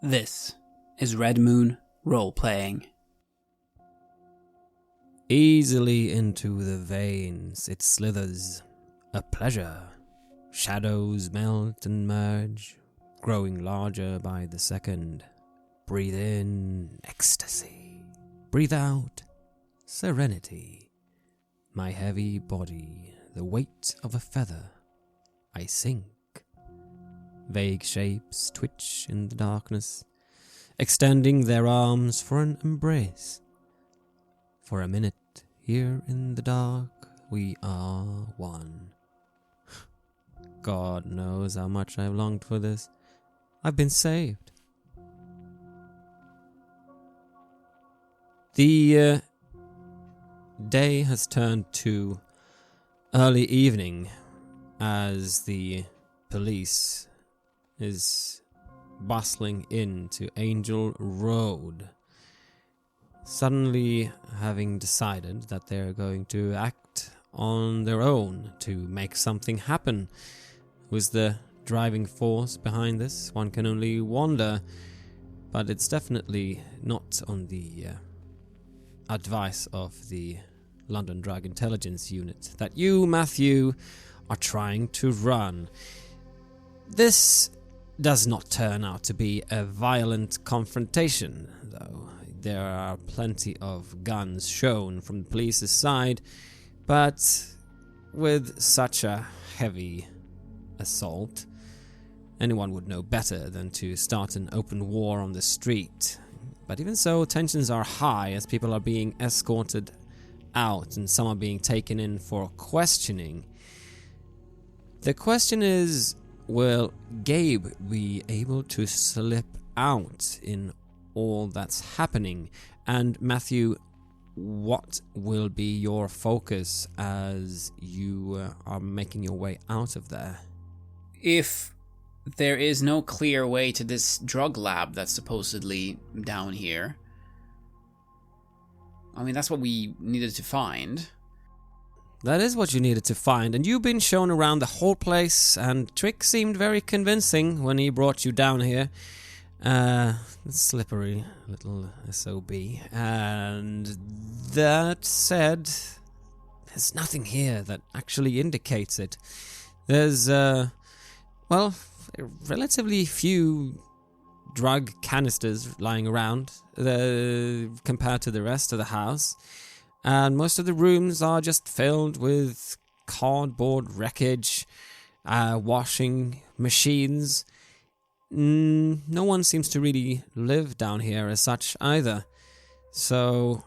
This is Red Moon Role-Playing. Easily into the veins it slithers, a pleasure. Shadows melt and merge, growing larger by the second. Breathe in, ecstasy. Breathe out, serenity. My heavy body, the weight of a feather. I sink. Vague shapes twitch in the darkness, extending their arms for an embrace. For a minute, here in the dark, we are one. God knows how much I've longed for this. I've been saved. The day has turned to early evening as the police is bustling into Angel Road, suddenly having decided that they're going to act on their own to make something happen. Who's the driving force behind this? One can only wonder, but it's definitely not on the advice of the London Drug Intelligence Unit that you, Matthew, are trying to run. This does not turn out to be a violent confrontation, though. There are plenty of guns shown from the police's side, but with such a heavy assault, anyone would know better than to start an open war on the street. But even so, tensions are high as people are being escorted out and some are being taken in for questioning. The question is, will Gabe be able to slip out in all that's happening? And Matthew, what will be your focus as you are making your way out of there? If there is no clear way to this drug lab that's supposedly down here, I mean, that's what we needed to find. That is what you needed to find, and you've been shown around the whole place, and Trick seemed very convincing when he brought you down here. Slippery little SOB. And that said, there's nothing here that actually indicates it. There's, relatively few drug canisters lying around compared to the rest of the house. And most of the rooms are just filled with cardboard wreckage, washing machines. No one seems to really live down here as such either. So,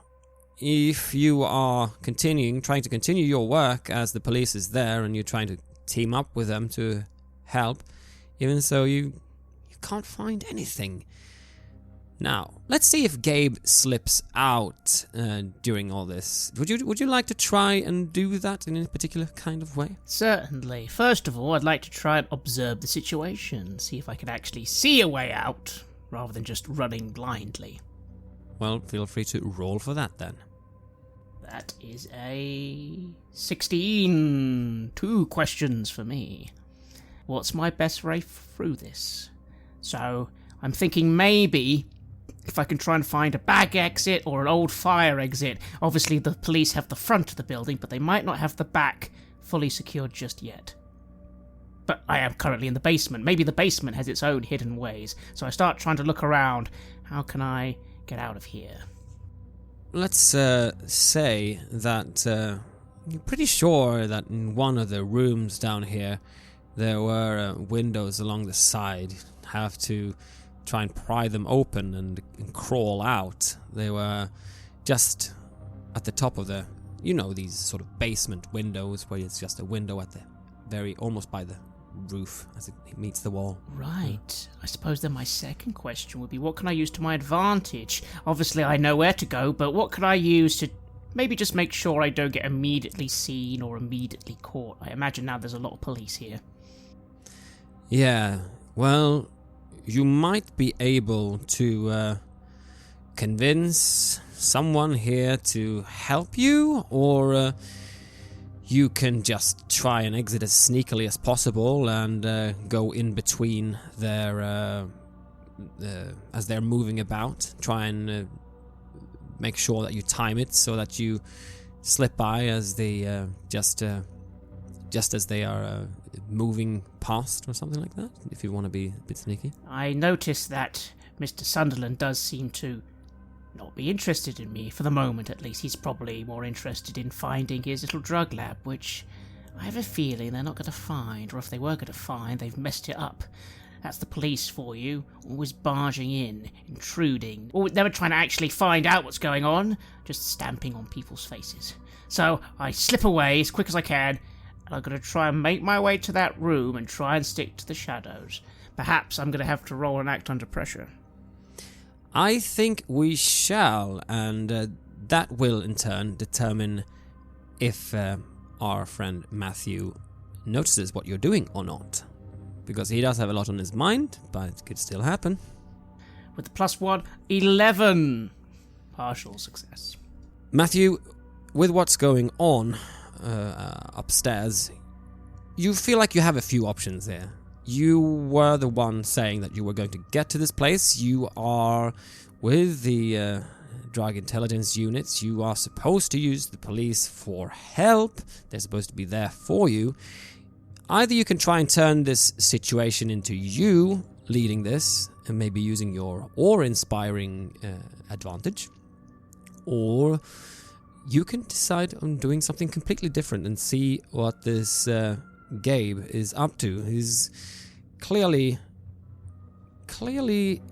if you are trying to continue your work as the police is there and you're trying to team up with them to help, even so you can't find anything. Now, let's see if Gabe slips out during all this. Would you like to try and do that in a particular kind of way? Certainly. First of all, I'd like to try and observe the situation, see if I can actually see a way out, rather than just running blindly. Well, feel free to roll for that then. That is a 16. 2 questions for me. What's my best way through this? So, I'm thinking maybe if I can try and find a back exit or an old fire exit. Obviously, the police have the front of the building, but they might not have the back fully secured just yet. But I am currently in the basement. Maybe the basement has its own hidden ways. So I start trying to look around. How can I get out of here? Let's say that you're pretty sure that in one of the rooms down here, there were windows along the side. Have to try and pry them open and crawl out. They were just at the top of these sort of basement windows where it's just a window at the almost by the roof as it meets the wall. Right. I suppose then my second question would be, what can I use to my advantage? Obviously I know where to go, but what can I use to maybe just make sure I don't get immediately seen or immediately caught? I imagine now there's a lot of police here. Yeah, well, you might be able to convince someone here to help you, or you can just try and exit as sneakily as possible and go in between their as they're moving about. Try and make sure that you time it so that you slip by as they just as they are moving past or something like that, if you want to be a bit sneaky. I notice that Mr. Sunderland does seem to not be interested in me, for the moment at least. He's probably more interested in finding his little drug lab, which I have a feeling they're not going to find, or if they were going to find, they've messed it up. That's the police for you, always barging in, intruding, or never trying to actually find out what's going on, just stamping on people's faces. So I slip away as quick as I can, and I'm going to try and make my way to that room and try and stick to the shadows. Perhaps I'm going to have to roll and act under pressure. I think we shall, and that will in turn determine if our friend Matthew notices what you're doing or not. Because he does have a lot on his mind, but it could still happen. With the +1, 11. Partial success. Matthew, with what's going on upstairs, you feel like you have a few options there. You were the one saying that you were going to get to this place. You are with the drug intelligence units. You are supposed to use the police for help. They're supposed to be there for you. Either you can try and turn this situation into you leading this and maybe using your awe-inspiring advantage, or you can decide on doing something completely different and see what this Gabe is up to. He's clearly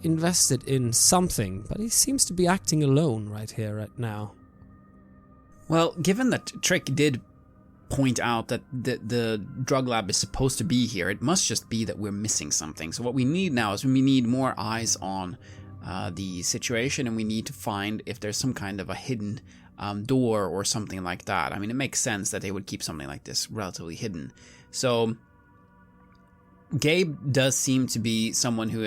invested in something, but he seems to be acting alone right here, right now. Well, given that Trick did point out that the drug lab is supposed to be here, it must just be that we're missing something. So what we need now is we need more eyes on the situation, and we need to find if there's some kind of a hidden door or something like that. I mean, it makes sense that they would keep something like this relatively hidden. So Gabe does seem to be someone who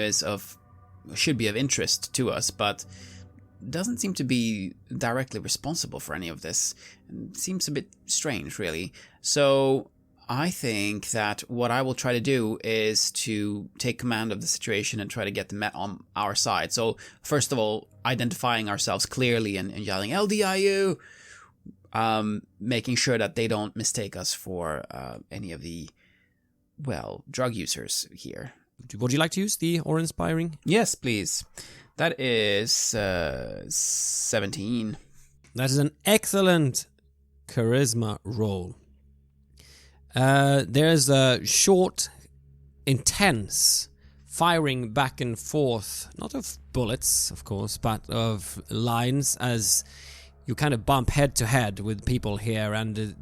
should be of interest to us, but doesn't seem to be directly responsible for any of this. It seems a bit strange, really. So I think that what I will try to do is to take command of the situation and try to get the Met on our side. So first of all, identifying ourselves clearly and yelling LDIU, making sure that they don't mistake us for any of the, drug users here. Would you like to use the awe-inspiring? Yes, please. That is 17. That is an excellent charisma roll. There's a short, intense firing back and forth, not of bullets, of course, but of lines as you kind of bump head to head with people here, and the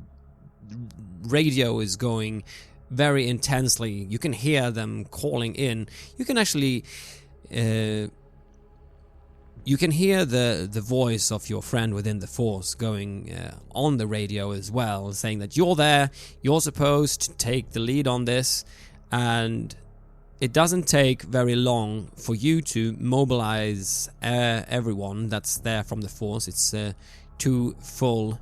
radio is going very intensely. You can hear them calling in. You can actually you can hear the voice of your friend within the force going on the radio as well, saying that you're there, you're supposed to take the lead on this, and it doesn't take very long for you to mobilize everyone that's there from the force. It's 2 full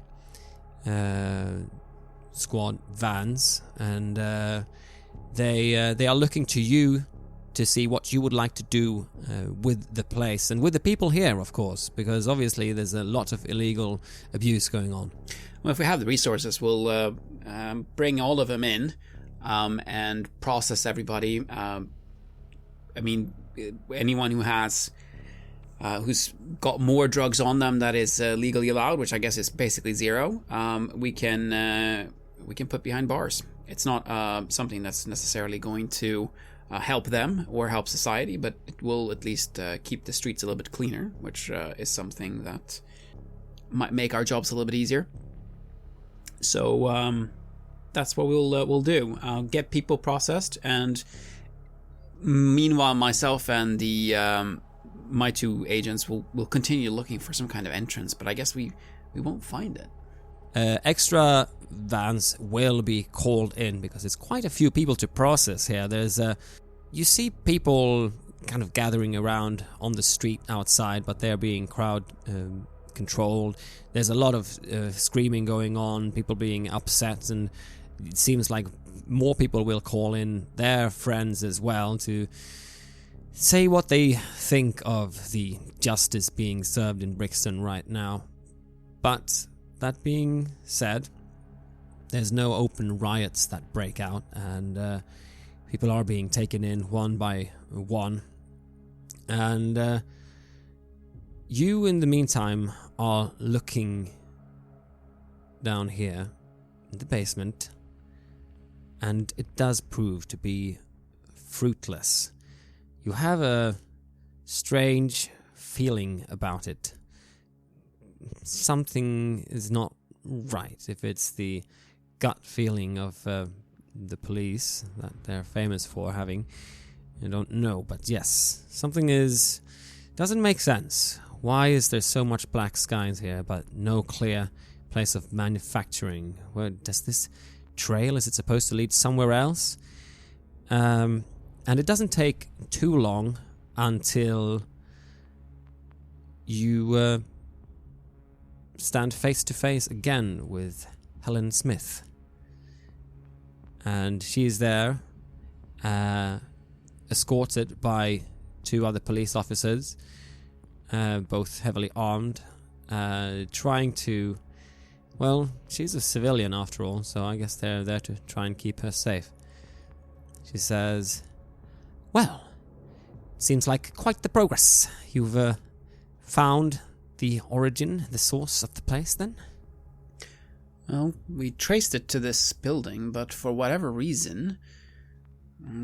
squad vans, and they are looking to you to see what you would like to do with the place and with the people here, of course, because obviously there's a lot of illegal abuse going on. Well, if we have the resources, we'll bring all of them in and process everybody. I mean, anyone who has who's got more drugs on them that is legally allowed, which I guess is basically 0, we can put behind bars. It's not something that's necessarily going to help them or help society, but it will at least keep the streets a little bit cleaner, which is something that might make our jobs a little bit easier. So that's what we'll do. I'll get people processed, and meanwhile, myself and my 2 agents will continue looking for some kind of entrance, but I guess we won't find it. Extra vans will be called in because it's quite a few people to process here. You see people kind of gathering around on the street outside, but they're being crowd controlled. There's a lot of screaming going on, people being upset, and it seems like more people will call in their friends as well to say what they think of the justice being served in Brixton right now. But that being said, there's no open riots that break out, and people are being taken in one by one. And you, in the meantime, are looking down here in the basement, and it does prove to be fruitless. You have a strange feeling about it. Something is not right. If it's the gut feeling of the police that they're famous for having, I don't know, but yes, something doesn't make sense. Why is there so much black skies here but no clear place of manufacturing? Where does this trail, is it supposed to lead somewhere else? And it doesn't take too long until you stand face to face again with Helen Smith. And she's there, escorted by 2 other police officers, both heavily armed, trying to... Well, she's a civilian after all, so I guess they're there to try and keep her safe. She says, "Well, seems like quite the progress. You've found the origin, the source of the place, then?" Well, we traced it to this building, but for whatever reason,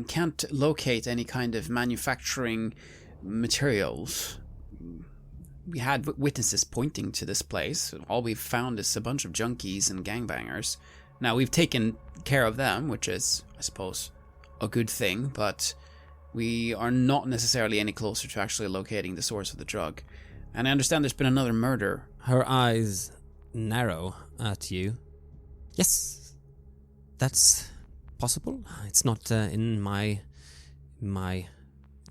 can't locate any kind of manufacturing materials. We had witnesses pointing to this place. All we've found is a bunch of junkies and gangbangers. Now, we've taken care of them, which is, I suppose, a good thing, but we are not necessarily any closer to actually locating the source of the drug. And I understand there's been another murder. Her eyes narrow at you. Yes, that's possible. It's not in my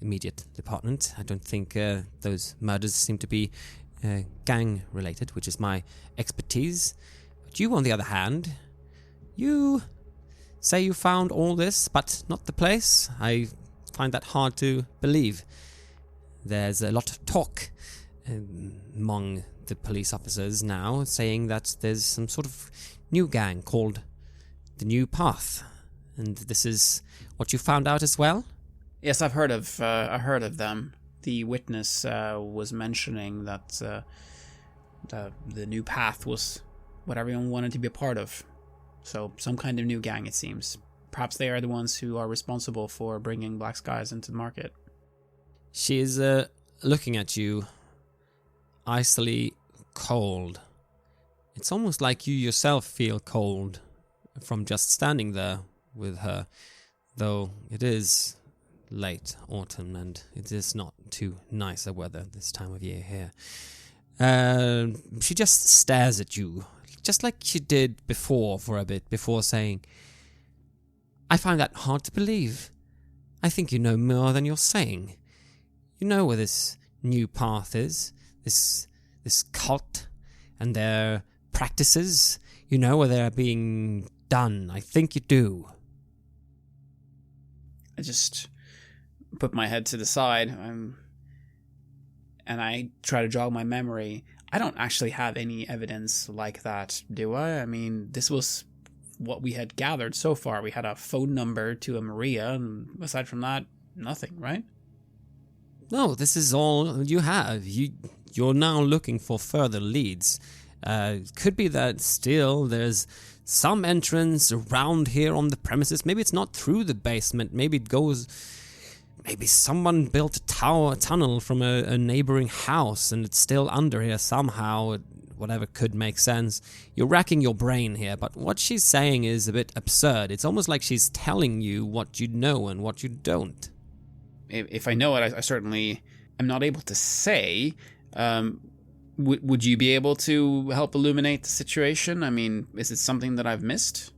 immediate department. I don't think those murders seem to be gang related, which is my expertise. But you, on the other hand, you say you found all this, but not the place. I find that hard to believe. There's a lot of talk among the police officers now, saying that there's some sort of new gang called the New Path, and this is what you found out as well? Yes, I've heard of them. The witness was mentioning that the New Path was what everyone wanted to be a part of. So some kind of new gang, it seems. Perhaps they are the ones who are responsible for bringing black skies into the market. She is looking at you, icily cold. It's almost like you yourself feel cold from just standing there with her, though it is late autumn and it is not too nice a weather this time of year here. She just stares at you, just like she did before for a bit, before saying, "I find that hard to believe. I think you know more than you're saying. You know where this New Path is, this KULT and their practices. You know where they're being done. I think you do." I just put my head to the side and I try to jog my memory. I don't actually have any evidence like that, do I? I mean, this was what we had gathered so far. We had a phone number to a Maria, and aside from that, nothing, right? No, this is all you have. You're now looking for further leads. Could be that still there's some entrance around here on the premises. Maybe it's not through the basement. Maybe it goes... Maybe someone built a tunnel from a neighboring house and it's still under here somehow. Whatever could make sense. You're racking your brain here, but what she's saying is a bit absurd. It's almost like she's telling you what you know and what you don't. If I know it, I certainly am not able to say. Would you be able to help illuminate the situation? I mean, is it something that I've missed?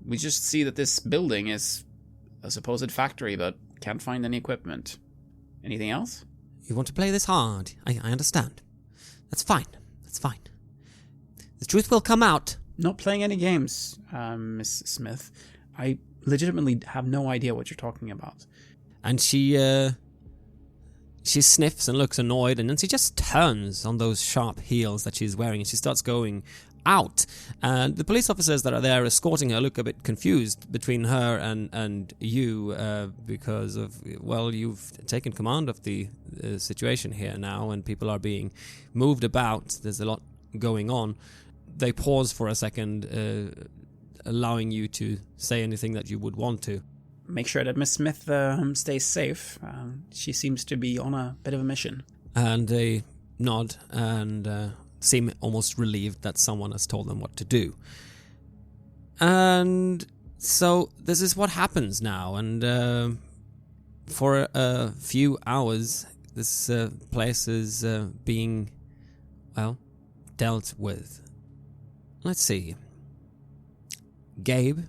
We just see that this building is a supposed factory, but can't find any equipment. Anything else? You want to play this hard. I understand. That's fine. That's fine. The truth will come out. Not playing any games, Miss Smith. I legitimately have no idea what you're talking about. And she she sniffs and looks annoyed, and then she just turns on those sharp heels that she's wearing, and she starts going out. And the police officers that are there escorting her look a bit confused between her and you, because of, well, you've taken command of the situation here now, and people are being moved about. There's a lot going on. They pause for a second, allowing you to say anything that you would want to. Make sure that Miss Smith stays safe. She seems to be on a bit of a mission. And they nod and seem almost relieved that someone has told them what to do. And so this is what happens now. And for a few hours, this place is being, well, dealt with. Let's see. Gabe,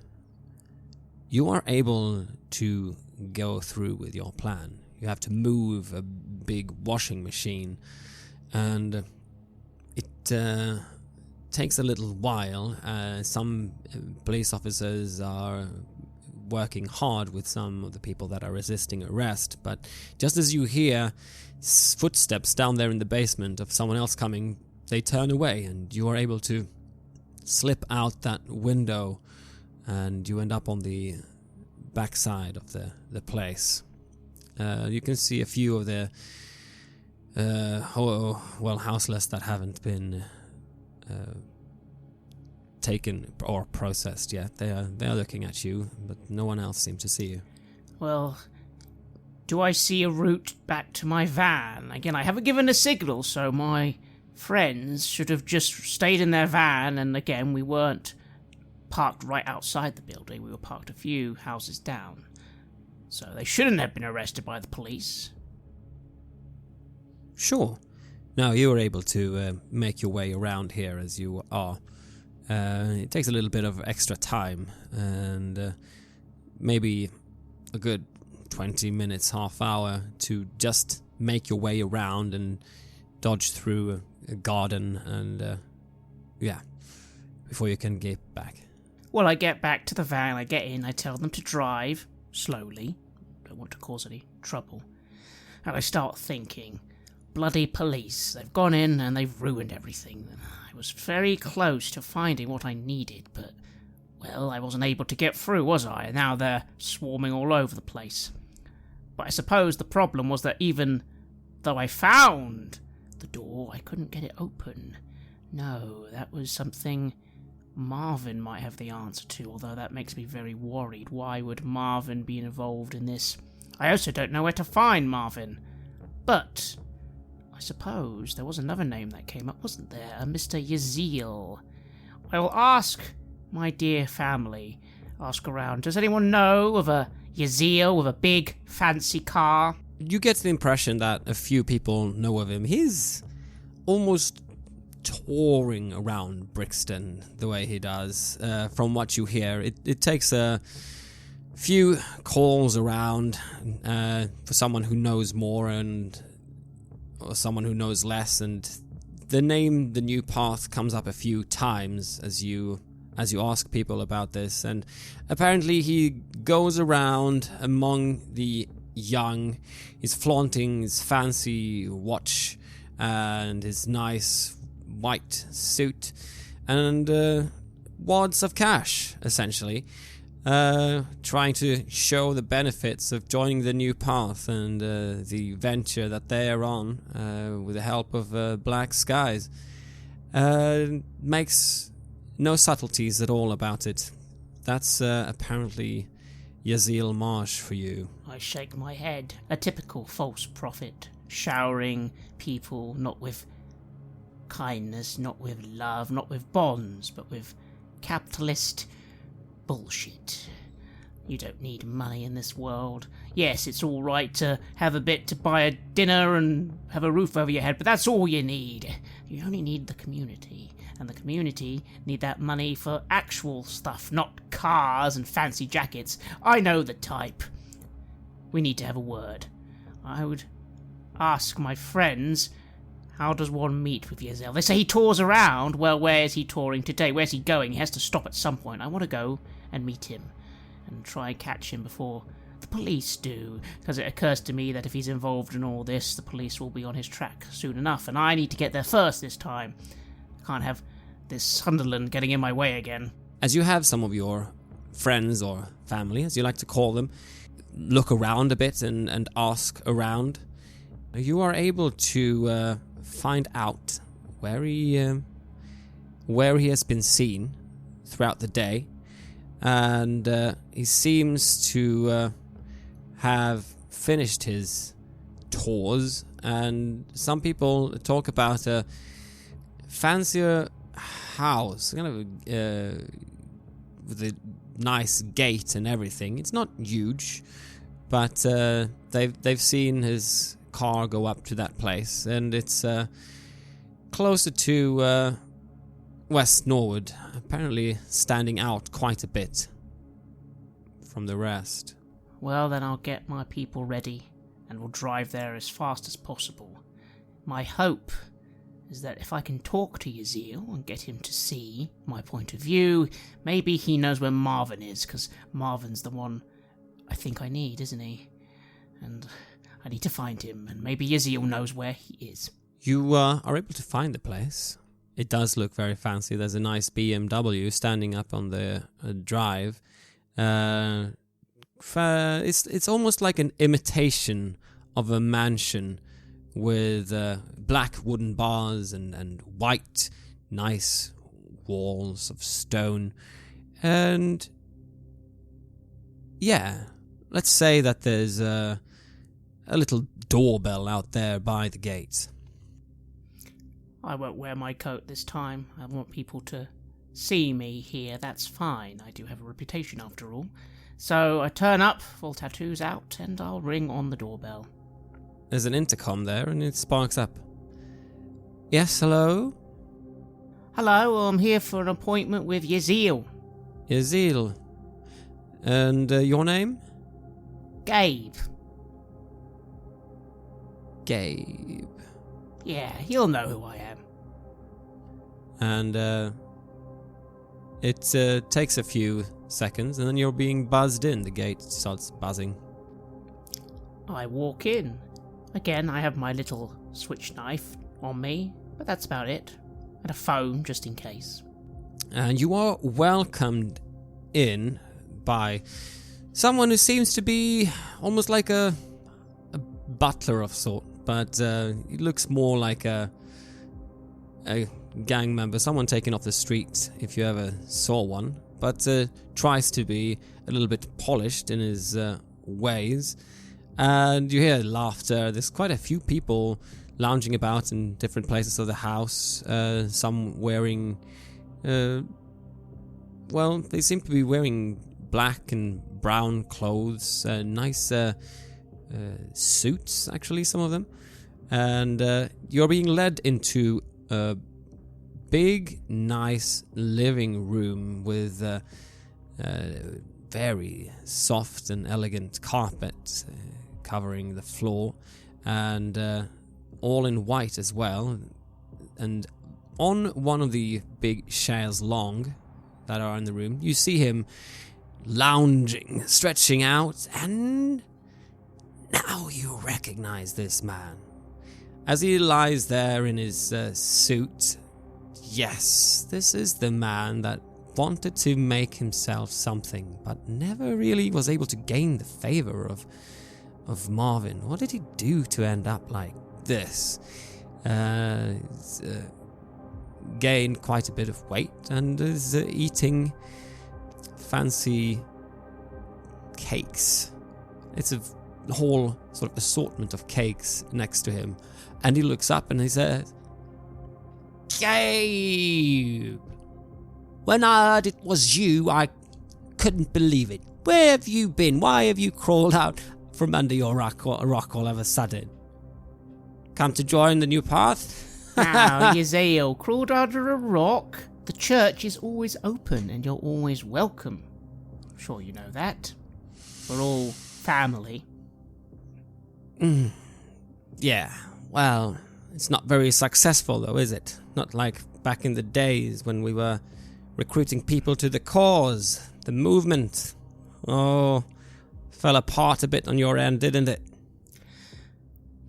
you are able to go through with your plan. You have to move a big washing machine, and it takes a little while. Some police officers are working hard with some of the people that are resisting arrest, but just as you hear footsteps down there in the basement of someone else coming, they turn away, and you are able to slip out that window, and you end up on the backside of the place. You can see a few of the houseless that haven't been taken or processed yet. They are looking at you, but no one else seems to see you. Well, do I see a route back to my van? Again, I haven't given a signal, so my friends should have just stayed in their van, and again, we weren't parked right outside the building. We were parked a few houses down. So they shouldn't have been arrested by the police. Sure. Now, you were able to make your way around here as you are. It takes a little bit of extra time, and maybe a good 20 minutes, half hour to just make your way around and dodge through a garden and, before you can get back. Well, I get back to the van, I get in, I tell them to drive slowly. Don't want to cause any trouble. And I start thinking, bloody police, they've gone in and they've ruined everything. I was very close to finding what I needed, but, well, I wasn't able to get through, was I? And now they're swarming all over the place. But I suppose the problem was that even though I found the door, I couldn't get it open. No, that was something Marvin might have the answer to, although that makes me very worried. Why would Marvin be involved in this? I also don't know where to find Marvin. But I suppose there was another name that came up, wasn't there? A Mr. Yaziel. I will ask my dear family, ask around. Does anyone know of a Yaziel with a big, fancy car? You get the impression that a few people know of him. He's almost touring around Brixton the way he does. From what you hear, it takes a few calls around for someone who knows more or someone who knows less, and the name The New Path comes up a few times as you ask people about this. And apparently he goes around among the young. He's flaunting his fancy watch and his nice white suit and wads of cash, essentially, trying to show the benefits of joining the New Path and the venture that they are on with the help of Black Skies. Makes no subtleties at all about it. That's apparently Yaziel Marsh for you. I shake my head. A typical false prophet, showering people not with kindness, not with love, not with bonds, but with capitalist bullshit. You don't need money in this world. Yes, it's all right to have a bit to buy a dinner and have a roof over your head, but that's all you need. You only need the community, and the community need that money for actual stuff, not cars and fancy jackets. I know the type. We need to have a word. I would ask my friends, how does one meet with Yaziel? They say he tours around. Well, where is he touring today? Where's he going? He has to stop at some point. I want to go and meet him and try and catch him before the police do? Because it occurs to me that if he's involved in all this, the police will be on his track soon enough, and I need to get there first this time. I can't have this Sunderland getting in my way again. As you have some of your friends or family, as you like to call them, look around a bit and ask around, you are able to find out where he has been seen throughout the day, and he seems to have finished his tours, and some people talk about a fancier house, kind of with a nice gate and everything. It's not huge, but they've seen his car go up to that place, and it's closer to West Norwood, apparently standing out quite a bit from the rest. Well, then I'll get my people ready, and we'll drive there as fast as possible. My hope is that if I can talk to Yaziel and get him to see my point of view, maybe he knows where Marvin is, because Marvin's the one I think I need, isn't he? And I need to find him, and maybe Yaziel knows where he is. You are able to find the place. It does look very fancy. There's a nice BMW standing up on the drive. It's almost like an imitation of a mansion with black wooden bars and white, nice walls of stone. And yeah, let's say that there's a little doorbell out there by the gate. I won't wear my coat this time. I want people to see me here. That's fine. I do have a reputation after all. So I turn up, full tattoos out, and I'll ring on the doorbell. There's an intercom there, and it sparks up. Yes, hello? Hello, I'm here for an appointment with Yaziel. Yaziel. And your name? Gabe. Gabe. Yeah, he'll know who I am. And it takes a few seconds, and then you're being buzzed in. The gate starts buzzing. I walk in. Again, I have my little switch knife on me, but that's about it. And a phone, just in case. And you are welcomed in by someone who seems to be almost like a butler of sort, but he looks more like a gang member, someone taken off the street, if you ever saw one, but tries to be a little bit polished in his ways. And you hear laughter. There's quite a few people lounging about in different places of the house, some wearing well, they seem to be wearing black and brown clothes, nice suits, actually, some of them. And you're being led into a big, nice living room with very soft and elegant carpet covering the floor, and all in white as well. And on one of the big chairs Lange that are in the room, you see him lounging, stretching out, and now you recognize this man. As he lies there in his suit, yes, this is the man that wanted to make himself something, but never really was able to gain the favor of Marvin. What did he do to end up like this? He's gained quite a bit of weight and is eating fancy cakes. It's a whole sort of assortment of cakes next to him, and he looks up and he says, "Gabe, when I heard it was you, I couldn't believe it. Where have you been? Why have you crawled out from under your rock all of a sudden? Come to join the new path?" Now, Yaziel crawled under a rock. The church is always open and you're always welcome. I'm sure you know that. We're all family. Yeah, well, it's not very successful though, is it? Not like back in the days when we were recruiting people to the cause, the movement. Oh, fell apart a bit on your end, didn't it?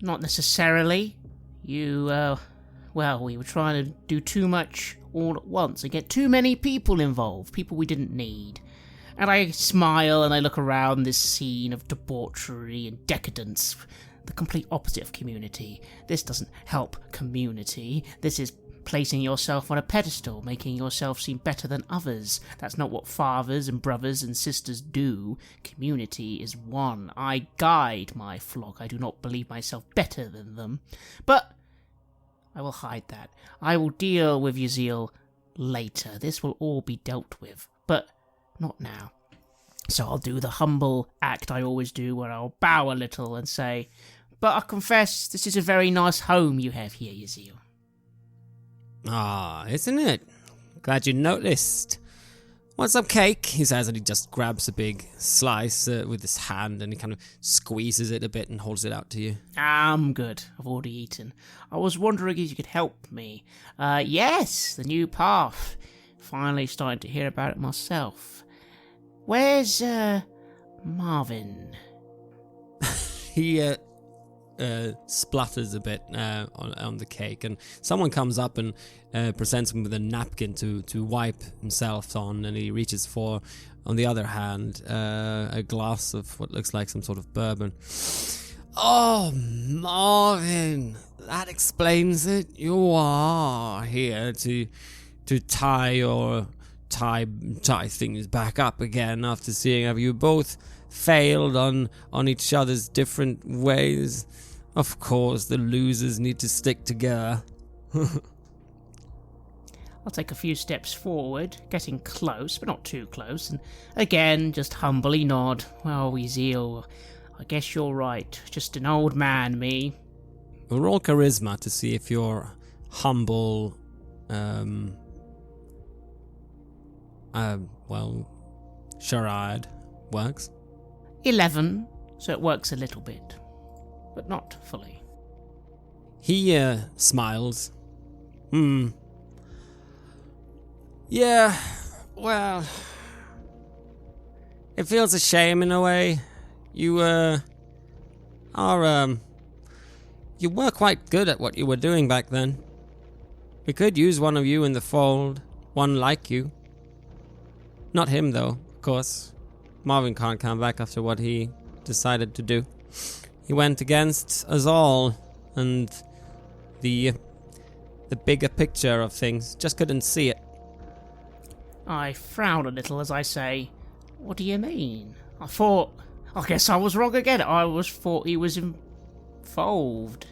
Not necessarily. We were trying to do too much all at once and get too many people involved, people we didn't need. And I smile and I look around this scene of debauchery and decadence, the complete opposite of community. This doesn't help community. This is placing yourself on a pedestal, making yourself seem better than others. That's not what fathers and brothers and sisters do. Community is one. I guide my flock. I do not believe myself better than them. But I will hide that. I will deal with Yaziel later. This will all be dealt with, but not now. So I'll do the humble act I always do, where I'll bow a little and say, "But I confess, this is a very nice home you have here, Yaziel." Ah, isn't it? Glad you noticed. Want some cake? He says, and he just grabs a big slice with his hand and he kind of squeezes it a bit and holds it out to you. I'm good. I've already eaten. I was wondering if you could help me. Yes, the new path. Finally starting to hear about it myself. Where's, Marvin? He, splutters a bit on the cake, and someone comes up and presents him with a napkin to wipe himself on, and he reaches for, on the other hand, a glass of what looks like some sort of bourbon. Oh, Marvin, that explains it. You are here to tie things back up again after seeing how you both failed on each other's different ways. Of course, the losers need to stick together. I'll take a few steps forward, getting close, but not too close, and again, just humbly nod. Well, Yaziel, I guess you're right. Just an old man, me. We'll roll charisma to see if your humble, charade works. 11, so it works a little bit, but not fully. He smiles. Yeah, well, it feels a shame in a way. You were quite good at what you were doing back then. We could use one of you in the fold, one like you. Not him though, of course. Marvin can't come back after what he decided to do. He went against us all, and the bigger picture of things just couldn't see it. I frown a little as I say, "What do you mean? I guess I was wrong again. Thought he was involved."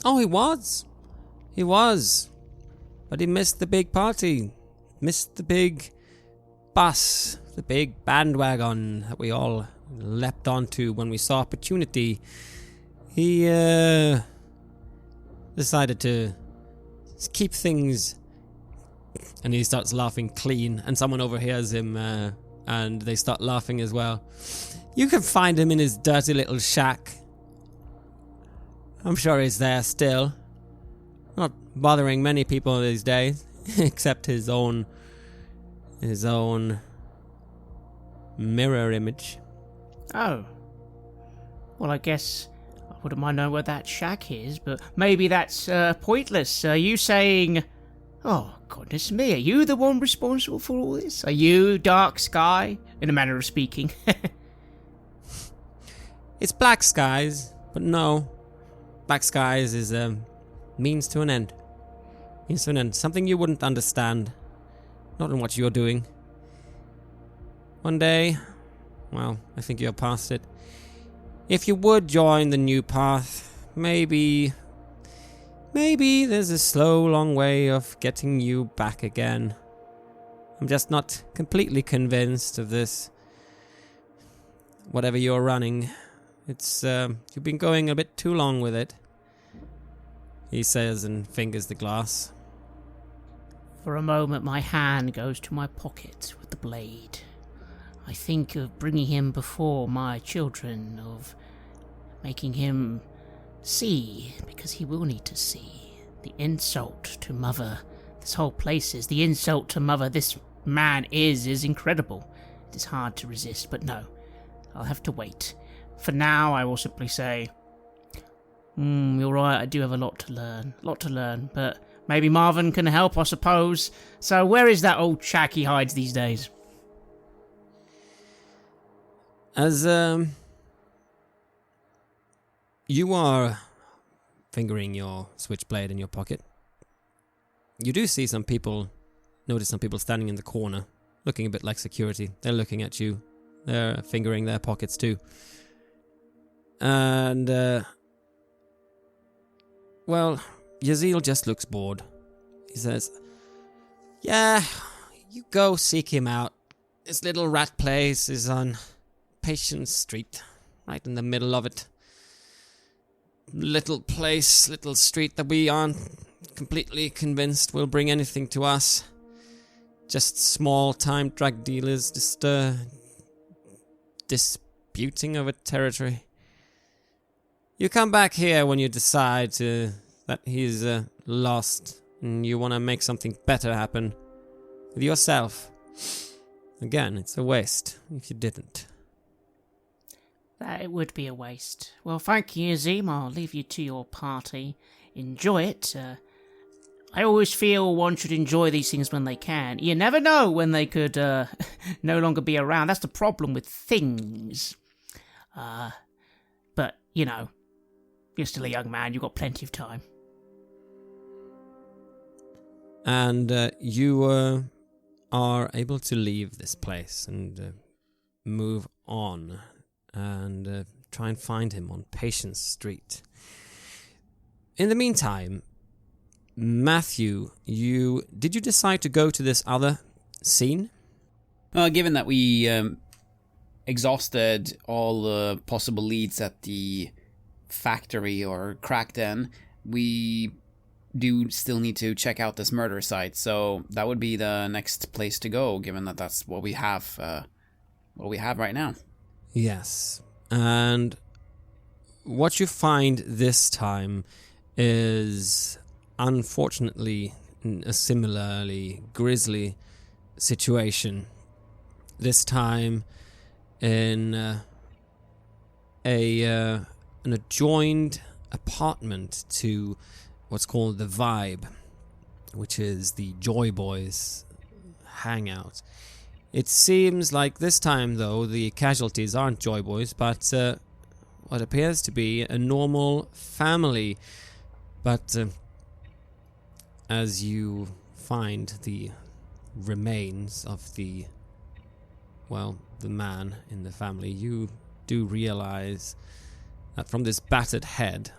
Oh, he was. But he missed the big party. Missed the big bus. The big bandwagon that we all leapt onto when we saw opportunity. He decided to keep things, and he starts laughing clean, and someone overhears him and they start laughing as well. You can find him in his dirty little shack. I'm sure he's there still, not bothering many people these days, except his own mirror image. Oh. Well, I guess I wouldn't mind knowing where that shack is, but maybe that's pointless. Are you saying... Oh, goodness me, are you the one responsible for all this? Are you Dark Sky, in a manner of speaking? It's Black Skies, but no. Black Skies is a means to an end. Means to an end. Something you wouldn't understand. Not in what you're doing. One day, well, I think you're past it. If you would join the new path, maybe there's a slow, long way of getting you back again. I'm just not completely convinced of this. Whatever you're running, it's, you've been going a bit too long with it. He says and fingers the glass. For a moment, my hand goes to my pocket with the blade. I think of bringing him before my children, of making him see, because he will need to see, the insult to Mother. This whole place is the insult to Mother. This man is incredible. It is hard to resist, but no. I'll have to wait. For now, I will simply say, you're right, I do have a lot to learn, but maybe Marvin can help, I suppose. So where is that old shack he hides these days? As you are fingering your switchblade in your pocket, you do see notice some people standing in the corner, looking a bit like security. They're looking at you. They're fingering their pockets too. And, Yazil just looks bored. He says, "Yeah, you go seek him out. This little rat place is on Patience Street, right in the middle of it. Little place, little street that we aren't completely convinced will bring anything to us. Just small-time drug dealers disputing over territory. You come back here when you decide that he's lost and you want to make something better happen with yourself. Again, it's a waste if you didn't." That it would be a waste. Well, thank you, Azim. I'll leave you to your party. Enjoy it. I always feel one should enjoy these things when they can. You never know when they could no longer be around. That's the problem with things. But, you're still a young man. You've got plenty of time. And you are able to leave this place and move on and try and find him on Patience Street. In the meantime, Matthew, did you decide to go to this other scene? Given that we exhausted all the possible leads at the factory or crack den, we do still need to check out this murder site. So that would be the next place to go, given that that's what we have right now. Yes, and what you find this time is, unfortunately, a similarly grisly situation. This time in an adjoined apartment to what's called the Vibe, which is the Joy Boys hangout. It seems like this time, though, the casualties aren't Joy Boys, but what appears to be a normal family. But as you find the remains of the man in the family, you do realize that from this battered head,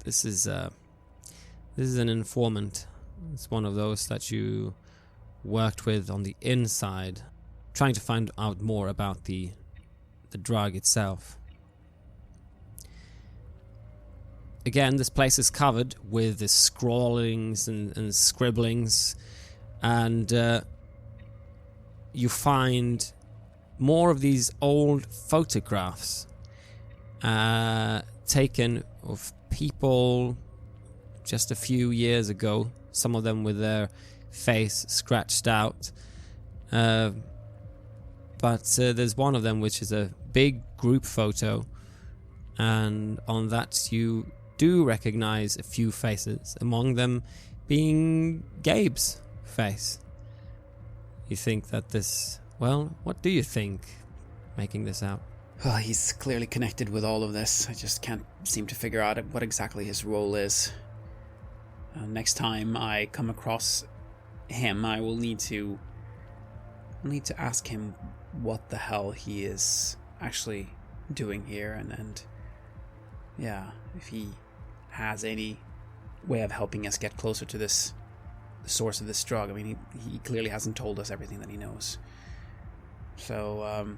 this is an informant. It's one of those that you worked with on the inside, trying to find out more about the drug itself. Again, this place is covered with the scrawlings and scribblings, and you find more of these old photographs taken of people just a few years ago, some of them with their face scratched out. But there's one of them which is a big group photo, and on that you do recognize a few faces, among them being Gabe's face. You think that what do you think, making this out? Well, he's clearly connected with all of this. I just can't seem to figure out what exactly his role is. Next time I come across him, I will need to ask him what the hell he is actually doing here, and if he has any way of helping us get closer to the source of this drug. I mean, he clearly hasn't told us everything that he knows. So,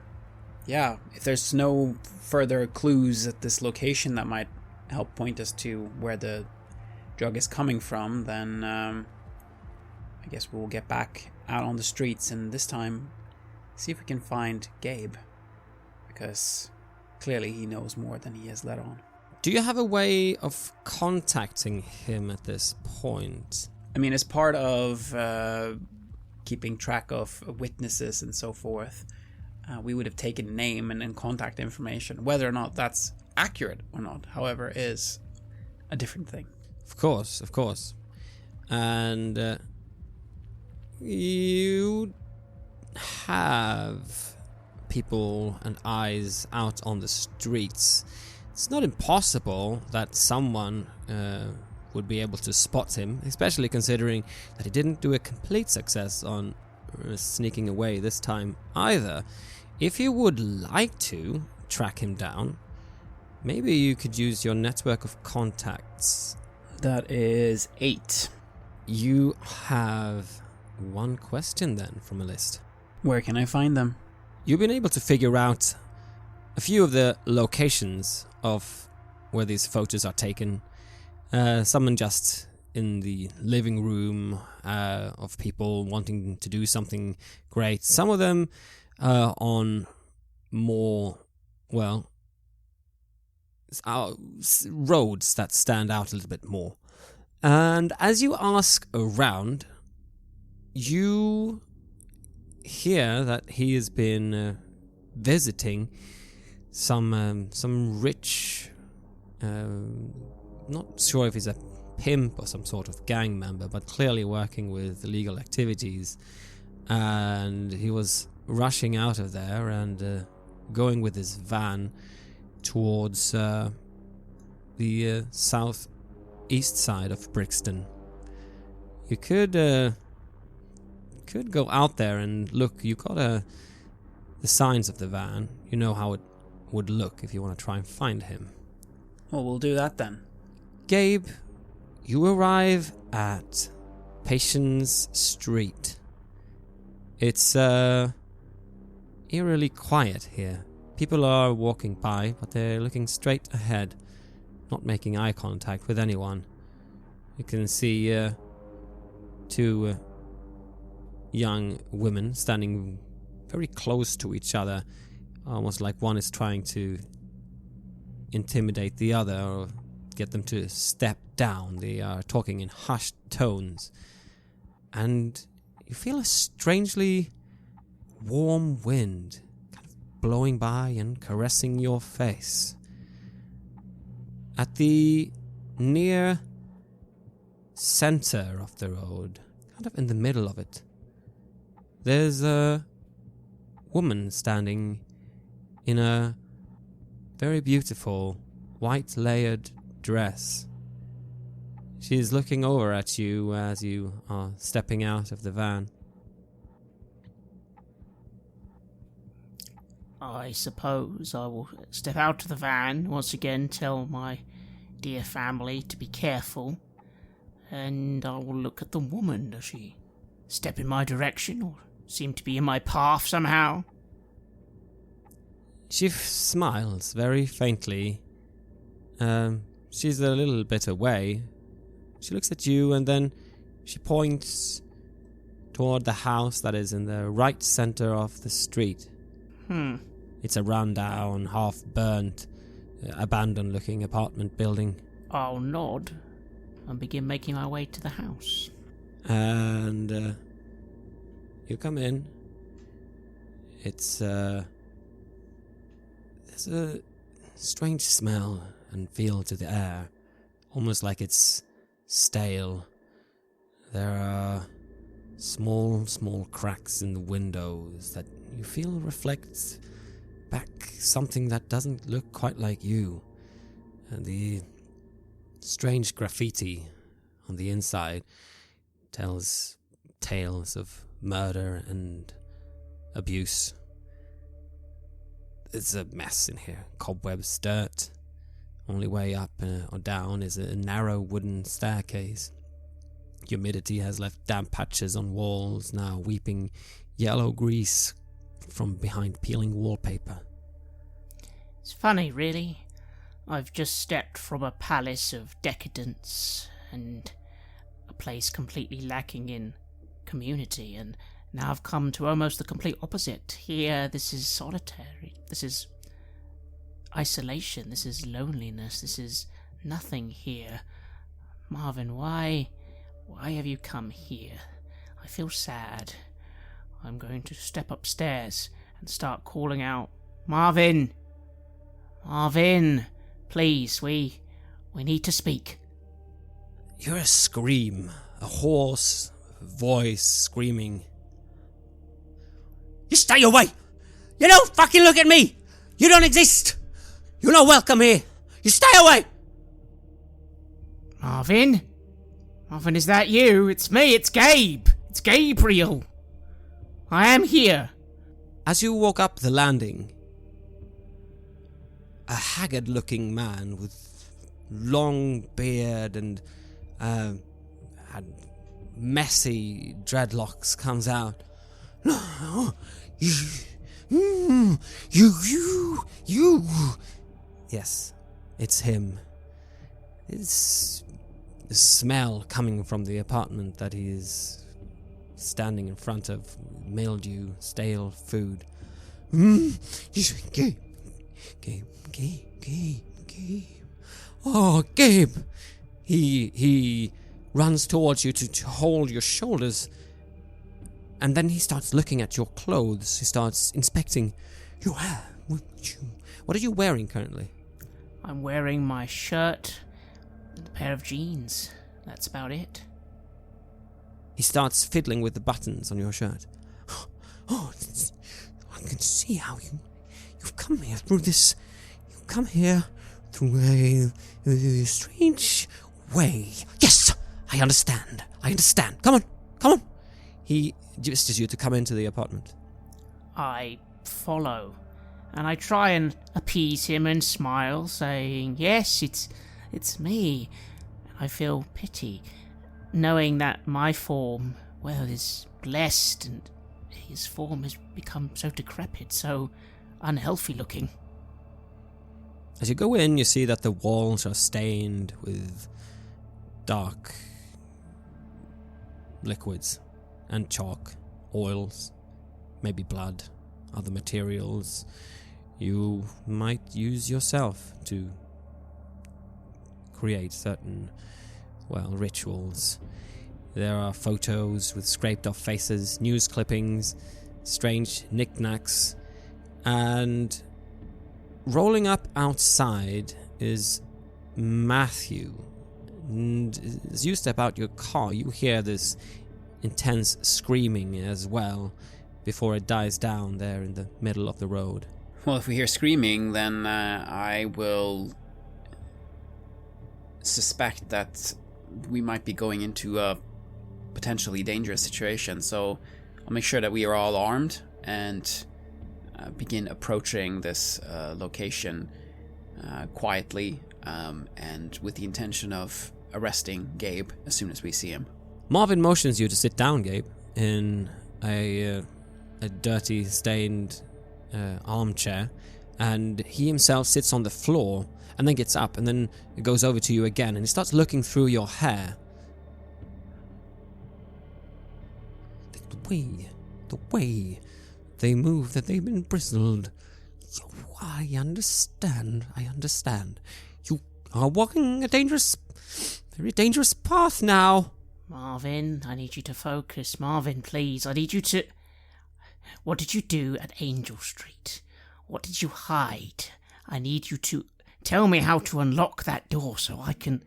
if there's no further clues at this location that might help point us to where the drug is coming from, then I guess we'll get back out on the streets and this time see if we can find Gabe, because clearly he knows more than he has let on. Do you have a way of contacting him at this point? I mean, as part of keeping track of witnesses and so forth, we would have taken name and contact information. Whether or not that's accurate or not, however, is a different thing. Of course. And you have people and eyes out on the streets. It's not impossible that someone would be able to spot him, especially considering that he didn't do a complete success on sneaking away this time either. If you would like to track him down, maybe you could use your network of contacts. That is 8. You have one question then from a list. Where can I find them? You've been able to figure out a few of the locations of where these photos are taken. Some just in the living room of people wanting to do something great. Some of them on more, roads that stand out a little bit more. And as you ask around, you hear that he has been visiting some rich, not sure if he's a pimp or some sort of gang member, but clearly working with illegal activities. And he was rushing out of there and going with his van towards the southeast side of Brixton. You could go out there and look. You got the signs of the van. You know how it would look if you want to try and find him. Well, we'll do that then. Gabe, you arrive at Patience Street. It's eerily quiet here. People are walking by, but they're looking straight ahead, not making eye contact with anyone. You can see 2 young women standing very close to each other, almost like one is trying to intimidate the other or get them to step down. They are talking in hushed tones. And you feel a strangely warm wind kind of blowing by and caressing your face. At the near center of the road, kind of in the middle of it, there's a woman standing in a very beautiful white layered dress. She's looking over at you as you are stepping out of the van. I suppose I will step out of the van, once again tell my dear family to be careful, and I will look at the woman. Does she step in my direction or seem to be in my path somehow? She smiles very faintly. She's a little bit away. She looks at you and then she points toward the house that is in the right center of the street. It's a rundown, half-burnt, abandoned-looking apartment building. I'll nod and begin making my way to the house. And you come in. It's there's a strange smell and feel to the air, almost like it's stale. There are small cracks in the windows that you feel reflect back something that doesn't look quite like you. And the strange graffiti on the inside tells tales of murder and abuse. It's a mess in here. Cobwebs, dirt. Only way up or down is a narrow wooden staircase. Humidity has left damp patches on walls, now weeping yellow grease from behind peeling wallpaper. It's funny, really. I've just stepped from a palace of decadence and a place completely lacking in community, and now I've come to almost the complete opposite. Here, this is solitary. This is isolation. This is loneliness. This is nothing here. Marvin, why have you come here? I feel sad. I'm going to step upstairs and start calling out, Marvin! Marvin! Please, we need to speak. You hear a scream, a hoarse voice screaming. You stay away! You don't fucking look at me! You don't exist! You're not welcome here! You stay away! Marvin? Marvin, is that you? It's me, it's Gabe! It's Gabriel! I am here! As you walk up the landing, a haggard-looking man with long beard and messy dreadlocks comes out. No, you. Yes, it's him. It's the smell coming from the apartment that he is standing in front of. Mildew, stale food. Gabe. Oh, Gabe. He runs towards you to hold your shoulders, and then he starts looking at your clothes. He starts inspecting your hair. What are you wearing currently? I'm wearing my shirt and a pair of jeans. That's about it. He starts fiddling with the buttons on your shirt. Oh, I can see how you've come here through this. You've come here through a strange way. Yes, I understand. Come on. He gestures you to come into the apartment. I follow, and I try and appease him and smile, saying, yes, it's me. I feel pity, knowing that my form, well, is blessed, and his form has become so decrepit, so unhealthy looking. As you go in, you see that the walls are stained with dark liquids and chalk, oils, maybe blood, other materials you might use yourself to create certain, rituals. There are photos with scraped off faces, news clippings, strange knickknacks, and rolling up outside is Matthew. And as you step out your car, you hear this intense screaming as well before it dies down there in the middle of the road. Well, if we hear screaming, then I will suspect that we might be going into a potentially dangerous situation. So I'll make sure that we are all armed and begin approaching this location quietly and with the intention of arresting Gabe as soon as we see him. Marvin motions you to sit down, Gabe, in a dirty, stained armchair, and he himself sits on the floor and then gets up and then goes over to you again, and he starts looking through your hair. The way they move, that they've been bristled. I understand. You are walking a very dangerous path now. Marvin, I need you to focus. Marvin, please, I need you to... What did you do at Angel Street? What did you hide? I need you to tell me how to unlock that door so I can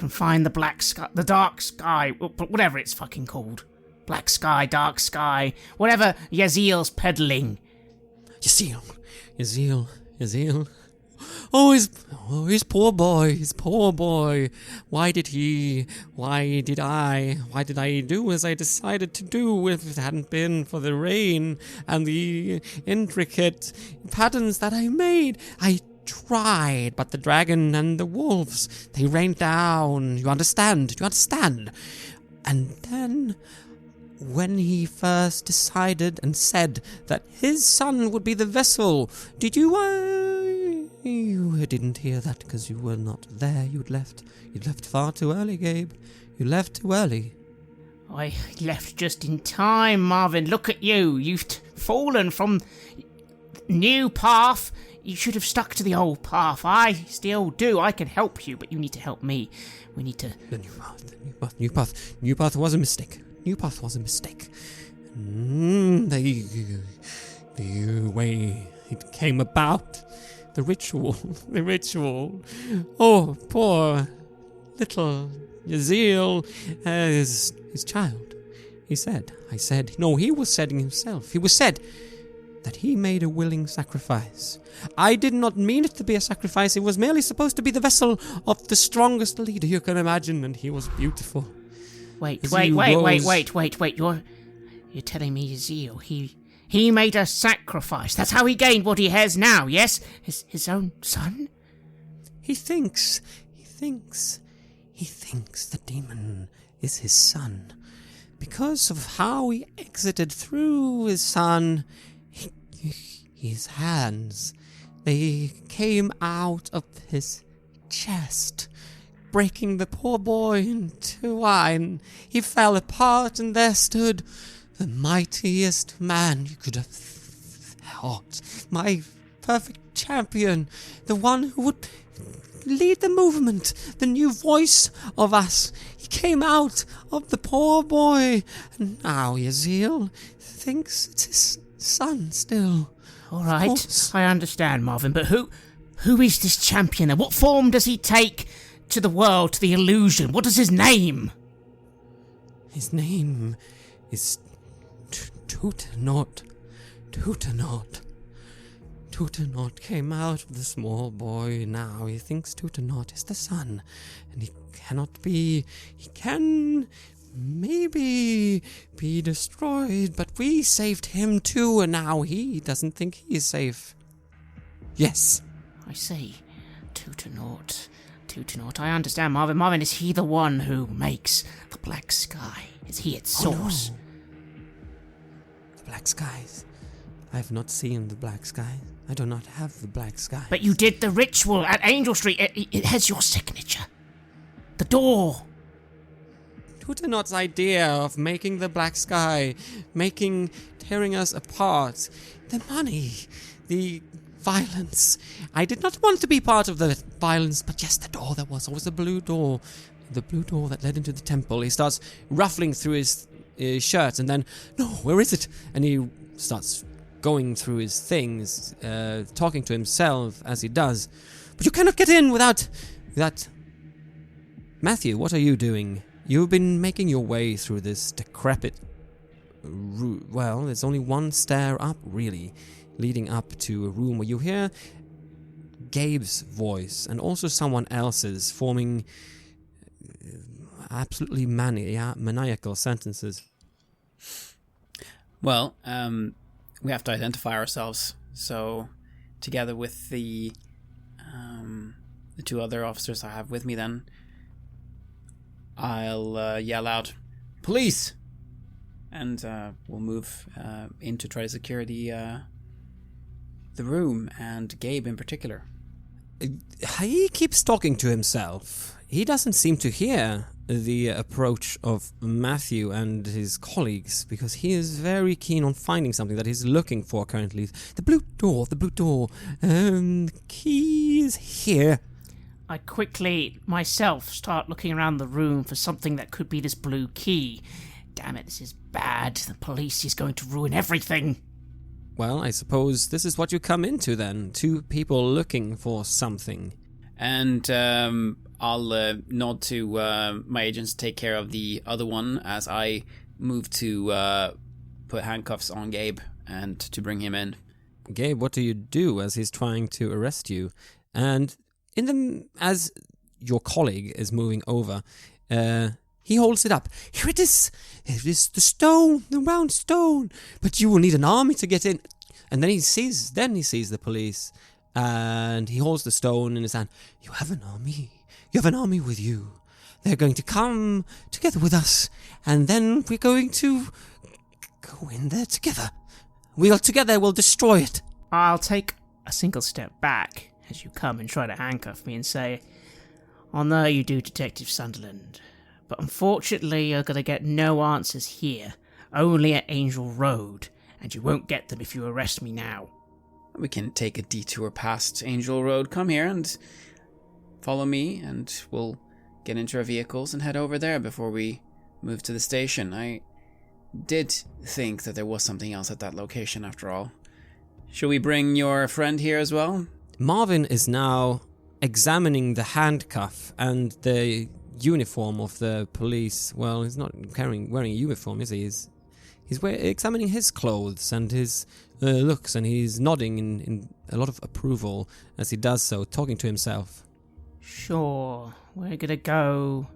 find the black sky, the dark sky, whatever it's fucking called. Black sky, dark sky, whatever Yaziel's peddling. Yaziel. Oh, his poor boy. Why did I do as I decided to do if it hadn't been for the rain and the intricate patterns that I made? I tried, but the dragon and the wolves, they rained down. You understand? And then, when he first decided and said that his son would be the vessel, did you didn't hear that because you were not there. You'd left far too early, Gabe. You left too early. I left just in time, Marvin. Look at you. You've fallen from new path. You should have stuck to the old path. I still do. I can help you, but you need to help me. We need to... The new path was a mistake. the way it came about. The ritual. Oh, poor little Yaziel, his child. I said, no, he was saying himself. He was said that he made a willing sacrifice. I did not mean it to be a sacrifice. It was merely supposed to be the vessel of the strongest leader you can imagine, and he was beautiful. Wait. You're telling me Yaziel, he made a sacrifice. That's how he gained what he has now, yes? His own son? He thinks the demon is his son. Because of how he exited through his son, his hands, they came out of his chest, breaking the poor boy in two. And he fell apart, and there stood the mightiest man you could have thought. My perfect champion, the one who would lead the movement, the new voice of us. He came out of the poor boy, and now Yaziel thinks it's his son still. All right, I understand, Marvin, but who is this champion, and what form does he take to the world, to the illusion? What is his name? His name is Tutanot. Tutanot came out of the small boy. Now he thinks Tutanot is the son, and he can maybe be destroyed, but we saved him too, and now he doesn't think he is safe. Yes. I see. Tutanot, I understand, Marvin. Marvin, is he the one who makes the black sky? Is he its source? Oh, no. The black skies. I have not seen the black sky. I do not have the black sky. But you did the ritual at Angel Street. It has your signature. The door. Tutanot's idea of making the black sky, tearing us apart, the money, the violence. I did not want to be part of the violence, but yes, the door that was always the blue door that led into the temple. He starts ruffling through his shirt, and then, no, where is it? And he starts going through his things, talking to himself as he does. But you cannot get in without... Matthew, what are you doing? You've been making your way through this decrepit... Well, there's only one stair up, really, leading up to a room where you hear Gabe's voice and also someone else's forming absolutely maniacal sentences. Well, we have to identify ourselves. So, together with the two other officers I have with me, then I'll yell out, "Police!" And we'll move in to try to secure the room, and Gabe in particular. He keeps talking to himself. He doesn't seem to hear the approach of Matthew and his colleagues, because he is very keen on finding something that he's looking for currently. The blue door. Key is here. I quickly, myself, start looking around the room for something that could be this blue key. Damn it, this is bad. The police is going to ruin everything. Well, I suppose this is what you come into then. Two people looking for something. And I'll nod to my agents to take care of the other one as I move to put handcuffs on Gabe and to bring him in. Gabe, what do you do as he's trying to arrest you? And as your colleague is moving over, he holds it up. Here it is. It is the stone, the round stone. But you will need an army to get in. And then he sees the police, and he holds the stone in his hand. You have an army. You have an army with you. They're going to come together with us, and then we're going to go in there together. We'll destroy it. I'll take a single step back as you come and try to handcuff me and say, "I know you do, Detective Sunderland, but unfortunately you're going to get no answers here, only at Angel Road, and you won't get them if you arrest me now." We can take a detour past Angel Road. Come here and follow me, and we'll get into our vehicles and head over there before we move to the station. I did think that there was something else at that location after all. Should we bring your friend here as well? Marvin is now examining the handcuff and the uniform of the police. Well, he's not wearing a uniform, is he? He's examining his clothes and his looks, and he's nodding in a lot of approval as he does so, talking to himself. Sure, we're gonna go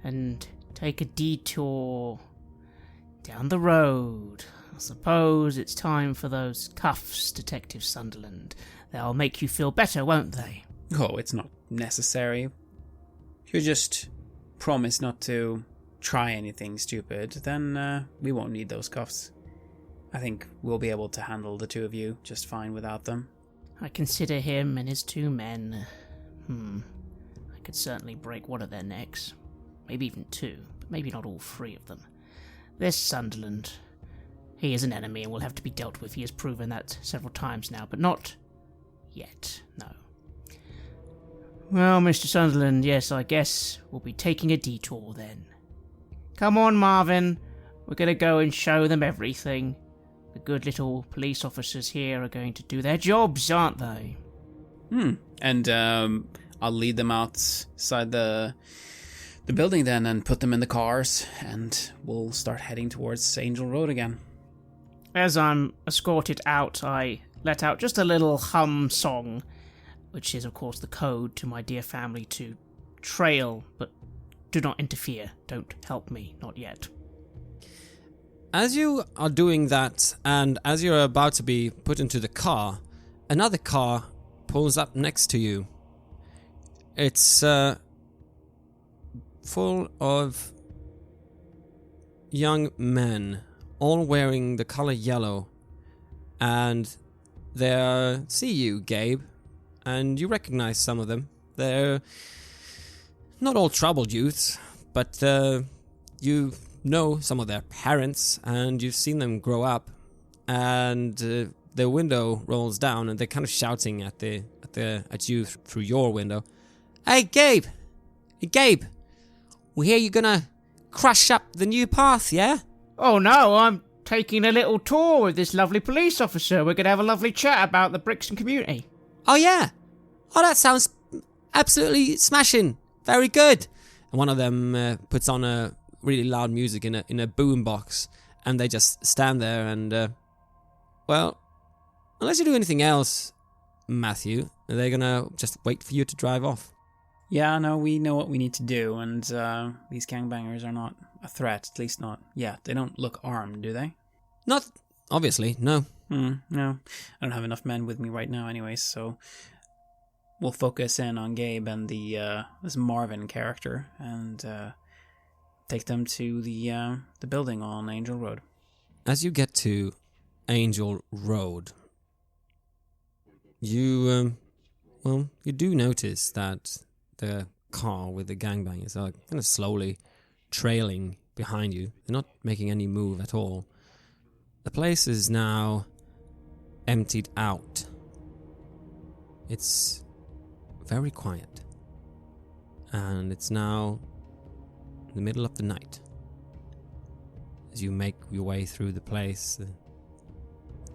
and take a detour down the road. I suppose it's time for those cuffs, Detective Sunderland. They'll make you feel better, won't they? Oh, it's not necessary. If you just promise not to try anything stupid, then we won't need those cuffs. I think we'll be able to handle the two of you just fine without them. I consider him and his 2 men. I could certainly break one of their necks. Maybe even 2, but maybe not all 3 of them. This Sunderland, he is an enemy and will have to be dealt with. He has proven that several times now, but not yet, no. Well, Mr. Sunderland, yes, I guess we'll be taking a detour then. Come on, Marvin. We're going to go and show them everything. The good little police officers here are going to do their jobs, aren't they? And I'll lead them outside the building then and put them in the cars, and we'll start heading towards Angel Road again. As I'm escorted out, I let out just a little hum song, which is, of course, the code to my dear family to trail, but do not interfere. Don't help me, not yet. As you are doing that, and as you're about to be put into the car, another car pulls up next to you. It's full of young men, all wearing the color yellow, and they see you, Gabe, and you recognize some of them. They're not all troubled youths, but you know some of their parents, and you've seen them grow up, and their window rolls down, and they're kind of shouting at you through your window. Hey, Gabe! Hey, Gabe! We hear you're gonna crash up the new path, yeah? Oh no, I'm taking a little tour with this lovely police officer. We're gonna have a lovely chat about the Brixton community. Oh, yeah? Oh, that sounds absolutely smashing. Very good. And one of them puts on a really loud music in a boom box, and they just stand there and, well, unless you do anything else, Matthew, they're gonna just wait for you to drive off. Yeah, no, we know what we need to do, and these gangbangers are not a threat, at least not yet. They don't look armed, do they? Not, obviously, no. No. I don't have enough men with me right now anyways, so we'll focus in on Gabe and this Marvin character, and take them to the building on Angel Road. As you get to Angel Road, you do notice that the car with the gangbangers are kind of slowly trailing behind you. They're not making any move at all. The place is now emptied out. It's very quiet. And it's now in the middle of the night. As you make your way through the place, the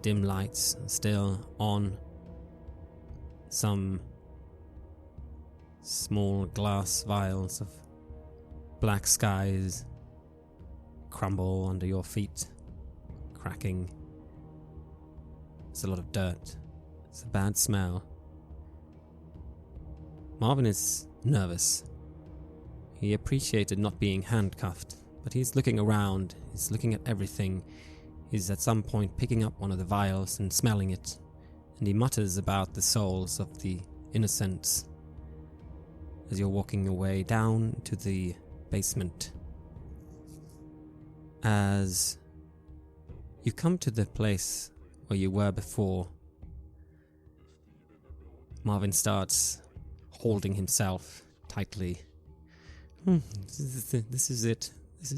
dim lights are still on. Some small glass vials of black skies crumble under your feet, cracking. There's a lot of dirt. It's a bad smell. Marvin is nervous. He appreciated not being handcuffed, but he's looking around, he's looking at everything. He's at some point picking up one of the vials and smelling it, and he mutters about the souls of the innocents as you're walking your way down to the basement. As you come to the place where you were before, Marvin starts holding himself tightly. This is it. This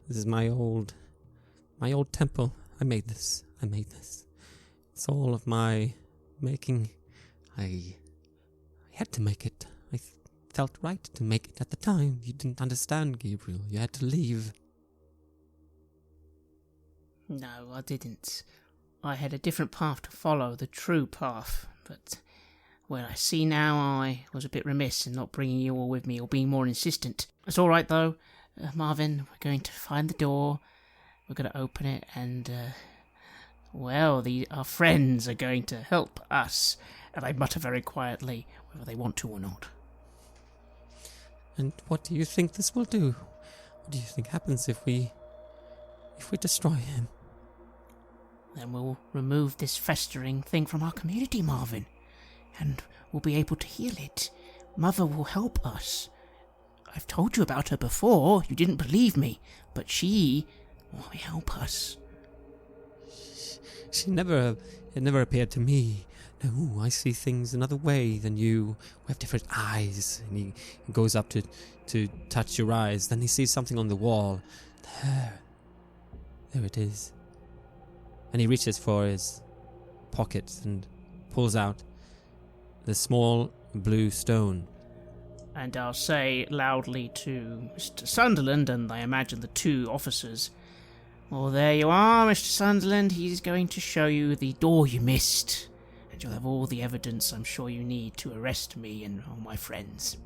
is my old temple. I made this. It's all of my making. I had to make it. I felt right to make it at the time. You didn't understand, Gabriel. You had to leave. No, I didn't. I had a different path to follow, the true path, but well, I see now I was a bit remiss in not bringing you all with me or being more insistent. It's all right, though. Marvin, we're going to find the door, we're going to open it, and, well, our friends are going to help us, and I mutter very quietly, whether they want to or not. And what do you think this will do? What do you think happens if we destroy him? Then we'll remove this festering thing from our community, Marvin, and we'll be able to heal it. Mother will help us. I've told you about her before, you didn't believe me, but she will help us. It never appeared to me. No, I see things another way than you. We have different eyes. And he goes up to touch your eyes. Then he sees something on the wall. There it is. And he reaches for his pocket and pulls out the small blue stone. And I'll say loudly to Mr. Sunderland, and I imagine the two officers, well, there you are, Mr. Sunderland. He's going to show you the door you missed. And you'll have all the evidence I'm sure you need to arrest me and all my friends.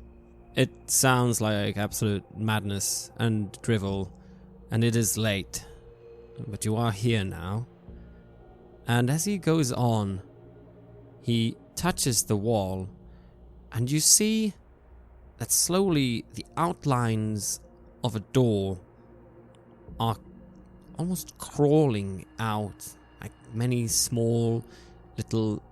It sounds like absolute madness and drivel, and it is late. But you are here now. And as he goes on, he touches the wall, and you see that slowly the outlines of a door are almost crawling out, like many small little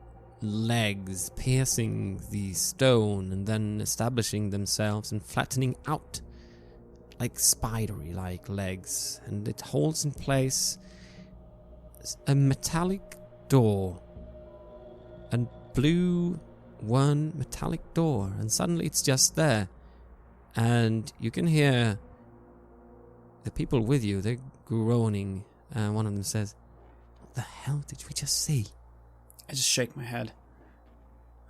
legs piercing the stone and then establishing themselves and flattening out like spidery-like legs, and it holds in place a metallic door, a blue one metallic door, and suddenly it's just there, and you can hear the people with you, they're groaning, and one of them says, "What the hell did we just see?" I just shake my head.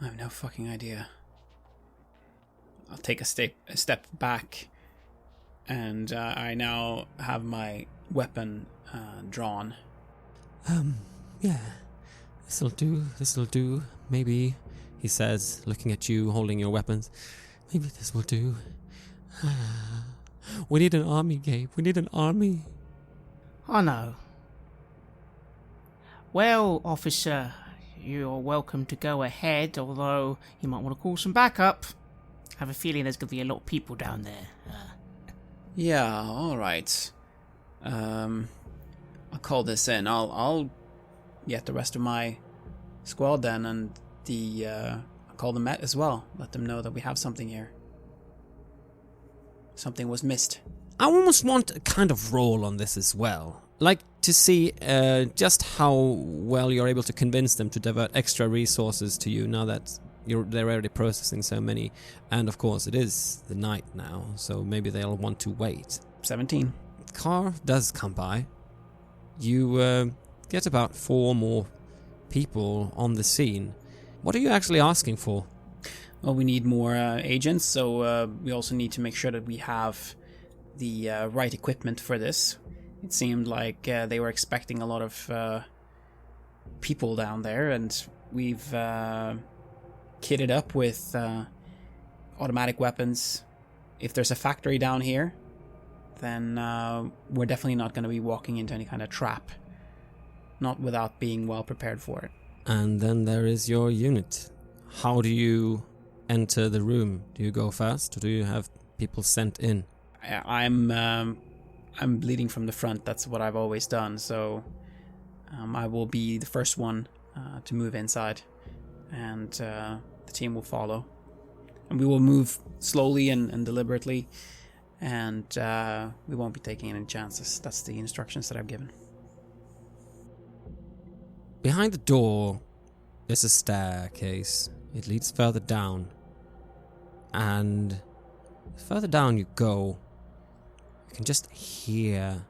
I have no fucking idea. I'll take a step back, and I now have my weapon drawn. Yeah, this'll do, maybe, he says, looking at you, holding your weapons. Maybe this will do. We need an army, Gabe, we need an army. Oh no. Well, officer, you're welcome to go ahead, although you might want to call some backup. I have a feeling there's going to be a lot of people down there. Yeah, alright. I'll call this in. I'll get the rest of my squad then, and I'll call the Met as well. Let them know that we have something here. Something was missed. I almost want a kind of roll on this as well. Like to see just how well you're able to convince them to divert extra resources to you now that they're already processing so many. And of course, it is the night now, so maybe they'll want to wait. 17. The car does come by. You get about 4 more people on the scene. What are you actually asking for? Well, we need more agents, so we also need to make sure that we have the right equipment for this. It seemed like they were expecting a lot of people down there, and we've kitted up with automatic weapons. If there's a factory down here, then we're definitely not going to be walking into any kind of trap. Not without being well prepared for it. And then there is your unit. How do you enter the room? Do you go first, or do you have people sent in? I'm leading from the front. That's what I've always done. So I will be the first one to move inside, and the team will follow. And we will move slowly and deliberately, and we won't be taking any chances. That's the instructions that I've given. Behind the door, there's a staircase. It leads further down. And further down you go, you can just hear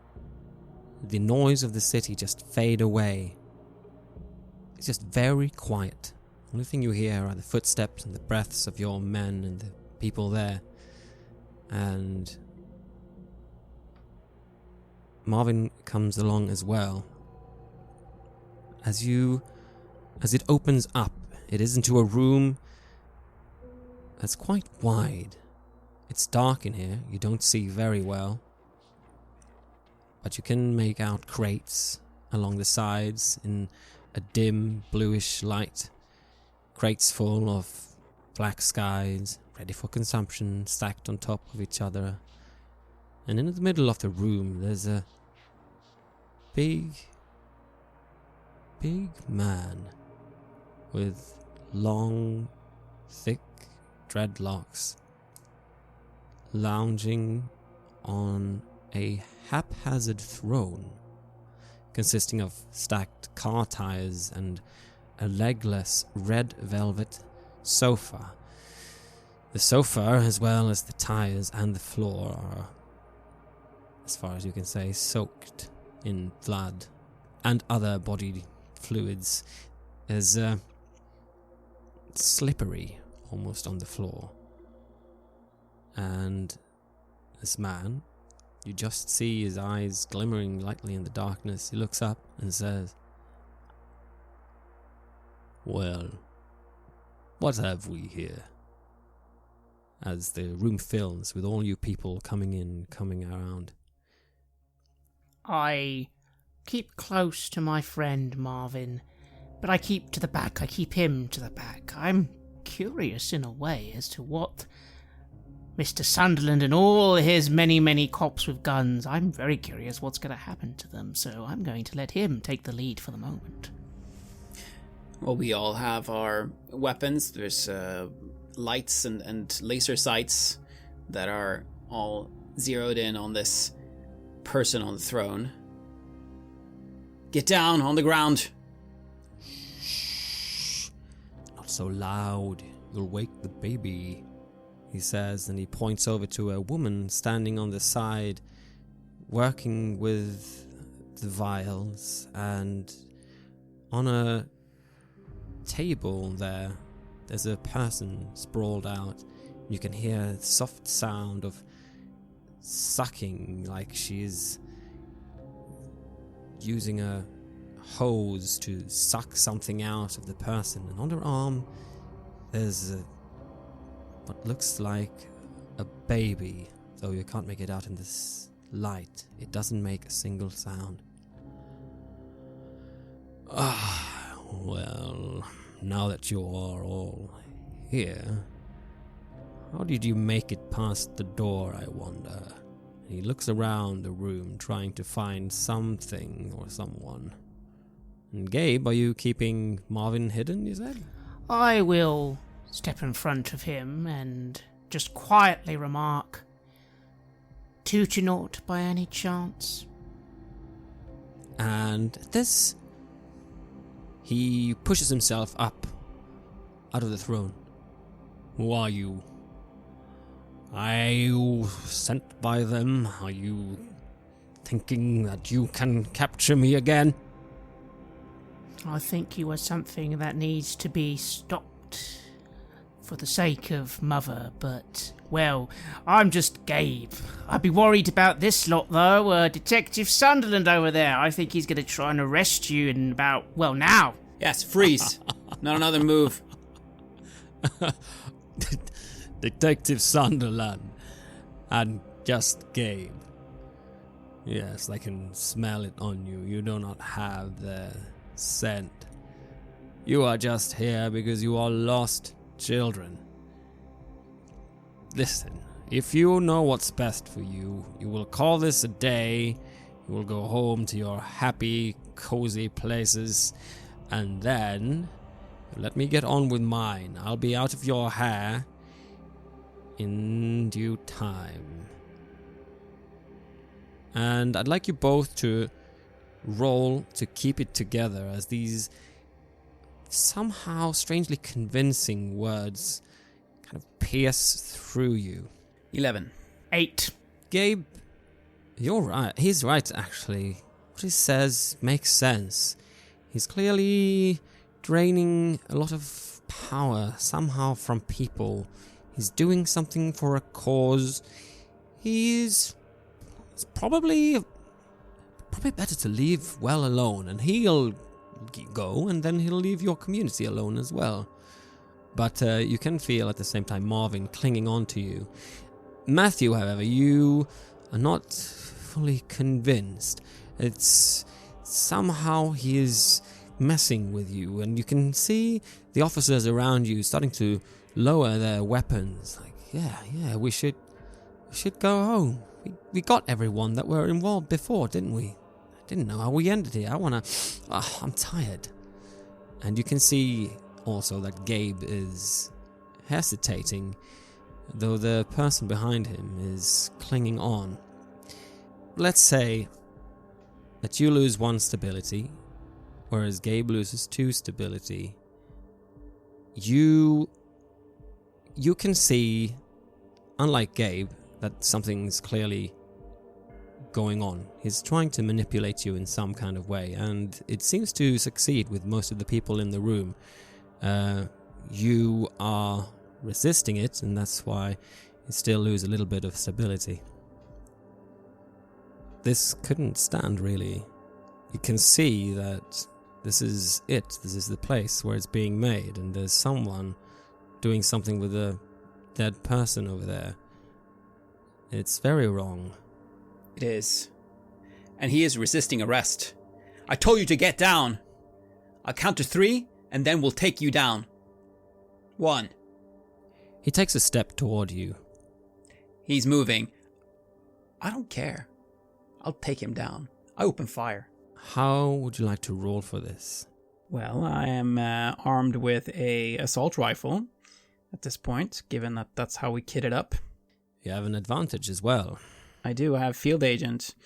the noise of the city just fade away. It's just very quiet. The only thing you hear are the footsteps and the breaths of your men and the people there. And Marvin comes along as well. as it opens up, it is into a room that's quite wide. It's dark in here, you don't see very well, but you can make out crates along the sides in a dim bluish light. Crates full of black skies, ready for consumption, stacked on top of each other. And in the middle of the room, there's a big man with long, thick dreadlocks lounging on a haphazard throne consisting of stacked car tires and a legless red velvet sofa. The sofa, as well as the tires and the floor, are, as far as you can say, soaked in blood and other body fluids. There's slippery almost on the floor. And this man, you just see his eyes glimmering lightly in the darkness. He looks up and says, "Well, what have we here?" As the room fills with all you people coming in, coming around. I keep close to my friend Marvin, but I keep to the back. I keep him to the back. I'm curious in a way as to what Mr. Sunderland and all his many cops with guns, I'm very curious what's going to happen to them, so I'm going to let him take the lead for the moment. Well, we all have our weapons. There's lights and laser sights that are all zeroed in on this person on the throne. Get down on the ground. Shh. Not so loud. You'll wake the baby, he says, and he points over to a woman standing on the side, working with the vials, and on a table there's a person sprawled out. You can hear the soft sound of sucking, like she's using a hose to suck something out of the person. And on her arm there's what looks like a baby, though you can't make it out in this light. It doesn't make a single sound. Well, now that you are all here, how did you make it past the door, I wonder? He looks around the room, trying to find something or someone. And Gabe, are you keeping Marvin hidden, you said? I will step in front of him and just quietly remark, "Toot you not by any chance?" And this, he pushes himself up out of the throne. Who are you? Are you sent by them? Are you thinking that you can capture me again? I think you are something that needs to be stopped for the sake of Mother, but, well, I'm just Gabe. I'd be worried about this lot, though. Detective Sunderland over there, I think he's going to try and arrest you in about, well, now. Yes, freeze. Not another move. Detective Sunderland and just Gabe. Yes, I can smell it on you. You do not have the scent. You are just here because you are lost children. Listen, if you know what's best for you, you will call this a day. You will go home to your happy, cozy places, and then let me get on with mine. I'll be out of your hair in due time. And I'd like you both to roll to keep it together as these somehow strangely convincing words kind of pierce through you. 11. 8. Gabe, you're right. He's right, actually. What he says makes sense. He's clearly draining a lot of power somehow from people. He's doing something for a cause. It's probably better to leave well alone, and he'll go, and then he'll leave your community alone as well. But you can feel at the same time Marvin clinging on to you. Matthew, however, you are not fully convinced. It's somehow he is messing with you, and you can see the officers around you starting to lower their weapons. Like, yeah, we should go home. We got everyone that were involved before, didn't we? I didn't know how we ended here. I'm tired. And you can see also that Gabe is hesitating, though the person behind him is clinging on. Let's say that you lose 1 stability, whereas Gabe loses 2 stability. You can see, unlike Gabe, that something's clearly going on. He's trying to manipulate you in some kind of way, and it seems to succeed with most of the people in the room. You are resisting it, and that's why you still lose a little bit of stability. This couldn't stand, really. You can see that this is it. This is the place where it's being made, and there's someone doing something with a dead person over there. It's very wrong. It is. And he is resisting arrest. I told you to get down. I'll count to 3, and then we'll take you down. 1. He takes a step toward you. He's moving. I don't care. I'll take him down. I open fire. How would you like to roll for this? Well, I am armed with a assault rifle at this point, given that that's how we kitted up. You have an advantage as well. I do have field agent.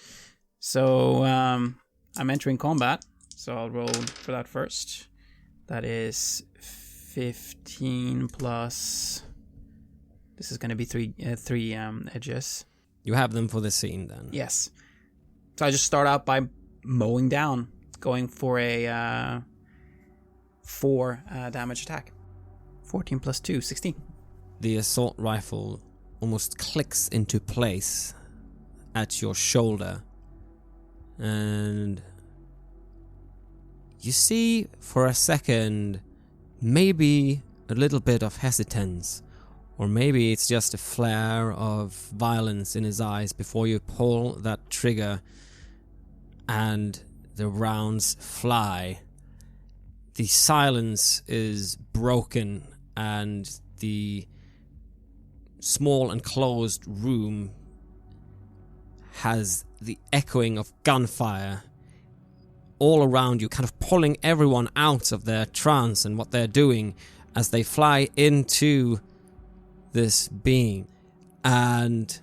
So I'm entering combat. So I'll roll for that first. That is 15 plus... This is going to be three edges. You have them for the scene then? Yes. So I just start out by mowing down, going for a 4 damage attack. 14 plus 2, 16. The assault rifle almost clicks into place at your shoulder, and you see for a second maybe a little bit of hesitance, or maybe it's just a flare of violence in his eyes before you pull that trigger and the rounds fly. The silence is broken, and the small enclosed room has the echoing of gunfire all around you, kind of pulling everyone out of their trance and what they're doing as they fly into this being. And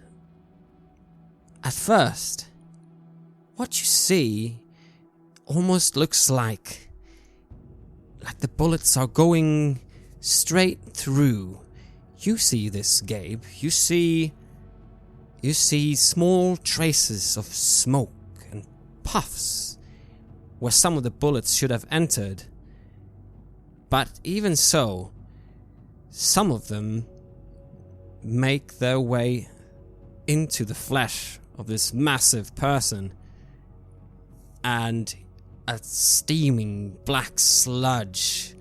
at first, what you see almost looks like the bullets are going straight through. You see this, Gabe. You see small traces of smoke and puffs where some of the bullets should have entered. But even so, some of them make their way into the flesh of this massive person, and a steaming black sludge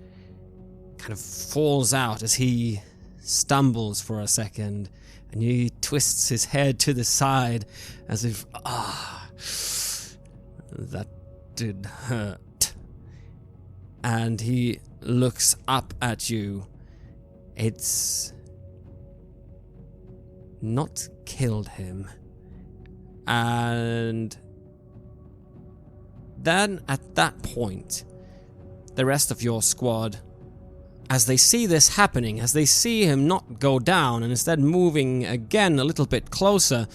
kind of falls out as he stumbles for a second, and he twists his head to the side as if, that did hurt. And he looks up at you. It's not killed him. And then at that point, the rest of your squad, as they see this happening, as they see him not go down and instead moving again a little bit closer,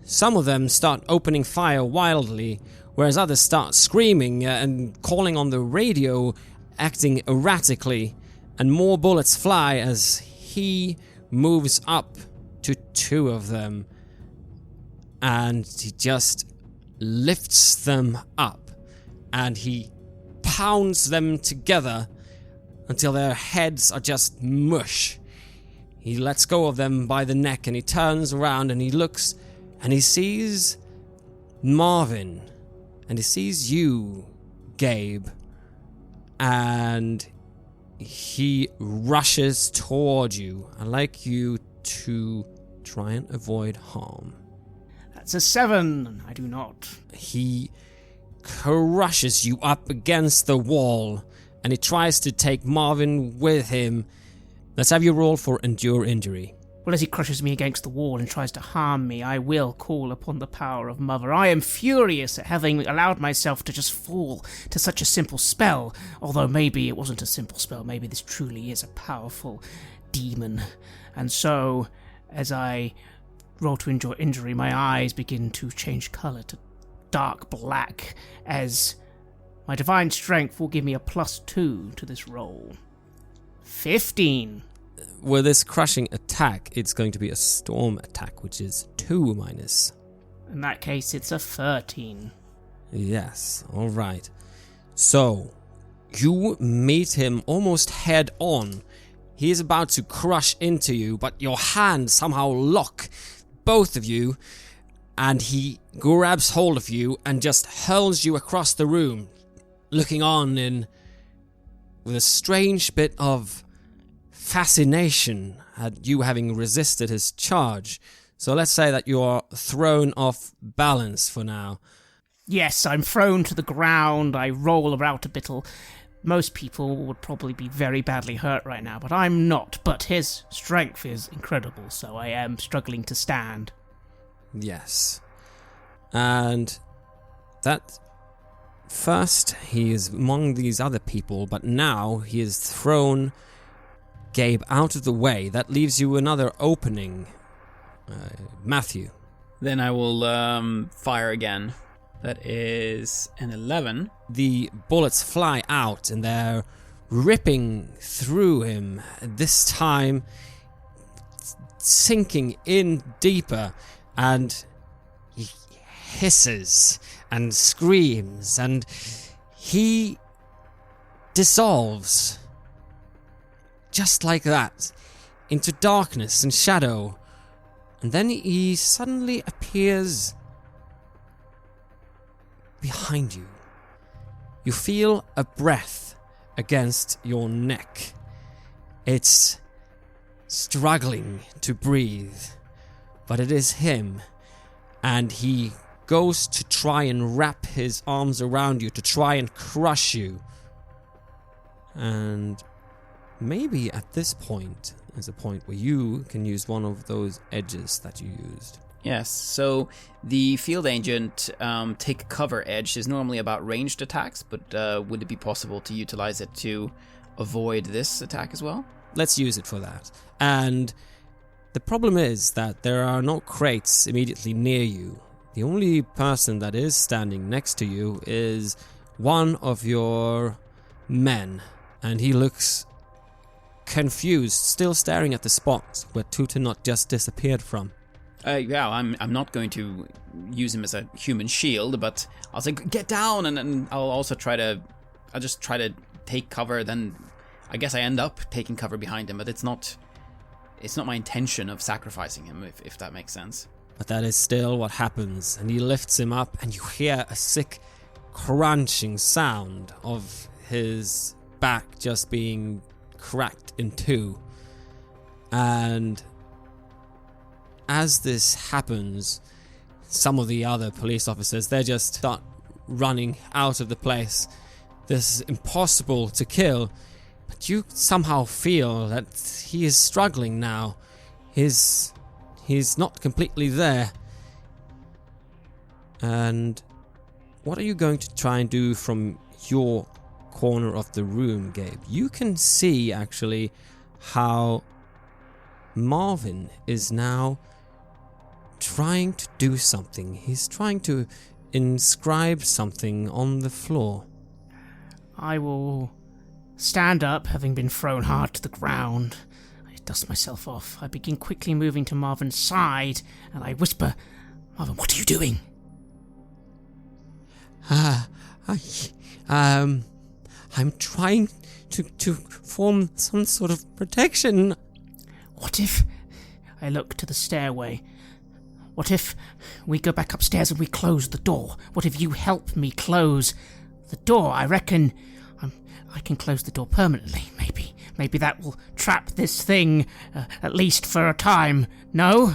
some of them start opening fire wildly, whereas others start screaming and calling on the radio, acting erratically, and more bullets fly as he moves up to 2 of them, and he just lifts them up, and he pounds them together until their heads are just mush. He lets go of them by the neck, and he turns around and he looks, and he sees Marvin, and he sees you, Gabe, and he rushes toward you. I'd like you to try and avoid harm. That's a 7. I do not. He crushes you up against the wall, and he tries to take Marvin with him. Let's have you roll for endure injury. Well, as he crushes me against the wall and tries to harm me, I will call upon the power of Mother. I am furious at having allowed myself to just fall to such a simple spell, although maybe it wasn't a simple spell. Maybe this truly is a powerful demon. And so, as I roll to endure injury, my eyes begin to change colour to dark black, as my divine strength will give me a +2 to this roll. 15. With this crushing attack, it's going to be a storm attack, which is 2 minus. In that case, it's a 13. Yes, alright. So, you meet him almost head on. He is about to crush into you, but your hands somehow lock both of you, and he grabs hold of you and just hurls you across the room, looking on with a strange bit of fascination at you having resisted his charge. So let's say that you are thrown off balance for now. Yes, I'm thrown to the ground. I roll about a bit. Most people would probably be very badly hurt right now, but I'm not. But his strength is incredible, so I am struggling to stand. Yes. And that first he is among these other people, but now he has thrown Gabe out of the way. That leaves you another opening. Matthew. Then I will fire again. That is an 11. The bullets fly out and they're ripping through him, this time sinking in deeper, and he hisses and screams and he dissolves just like that into darkness and shadow, and then he suddenly appears behind you. You feel a breath against your neck. It's struggling to breathe, but it is him, and he goes to try and wrap his arms around you to try and crush you. And maybe at this point is a point where you can use one of those edges that you used. Yes, so the field agent take cover edge is normally about ranged attacks, but would it be possible to utilize it to avoid this attack as well? Let's use it for that. And the problem is that there are no crates immediately near you. The only person that is standing next to you is one of your men, and he looks confused, still staring at the spot where Tutanot just disappeared from. Yeah, I'm not going to use him as a human shield, but I'll say, get down, and I'll also I'll just try to take cover, then I guess I end up taking cover behind him, but it's not my intention of sacrificing him, if that makes sense. But that is still what happens, and he lifts him up, and you hear a sick crunching sound of his back just being cracked in two. And as this happens, some of the other police officers, they just start running out of the place. This is impossible to kill, but you somehow feel that he is struggling now. He's not completely there. And what are you going to try and do from your corner of the room, Gabe? You can see actually how Marvin is now trying to do something. He's trying to inscribe something on the floor. I will stand up, having been thrown hard to the ground. I dust myself off. I begin quickly moving to Marvin's side, and I whisper, Marvin, what are you doing? I'm trying to form some sort of protection. What if... I look to the stairway. What if we go back upstairs and we close the door? What if you help me close the door? I reckon I can close the door permanently, maybe. Maybe that will trap this thing, at least for a time. No?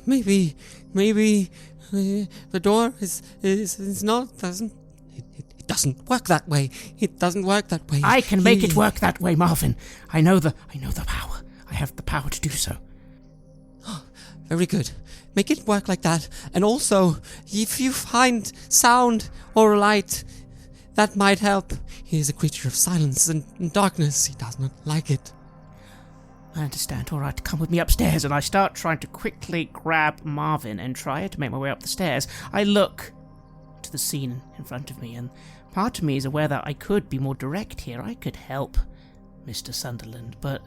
Maybe the door is not, it doesn't work that way. It doesn't work that way. I can make it work that way, Marvin. I know the power. I have the power to do so. Oh, very good. Make it work like that. And also, if you find sound or light, that might help. He is a creature of silence and darkness. He does not like it. I understand. All right, come with me upstairs. And I start trying to quickly grab Marvin and try to make my way up the stairs. I look to the scene in front of me, and part of me is aware that I could be more direct here. I could help Mr. Sunderland, but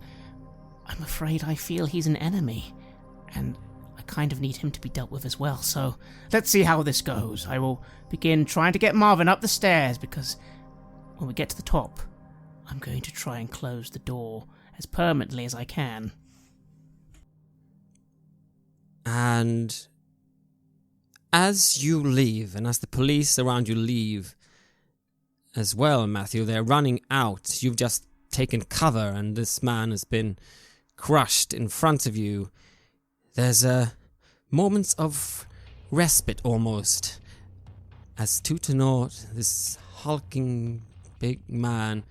I'm afraid I feel he's an enemy, and I kind of need him to be dealt with as well. So let's see how this goes. I will begin trying to get Marvin up the stairs, because when we get to the top, I'm going to try and close the door as permanently as I can. And as you leave, and as the police around you leave as well, Matthew, they're running out. You've just taken cover, and this man has been crushed in front of you. There's a moment of respite almost, as Tutanort, this hulking big man,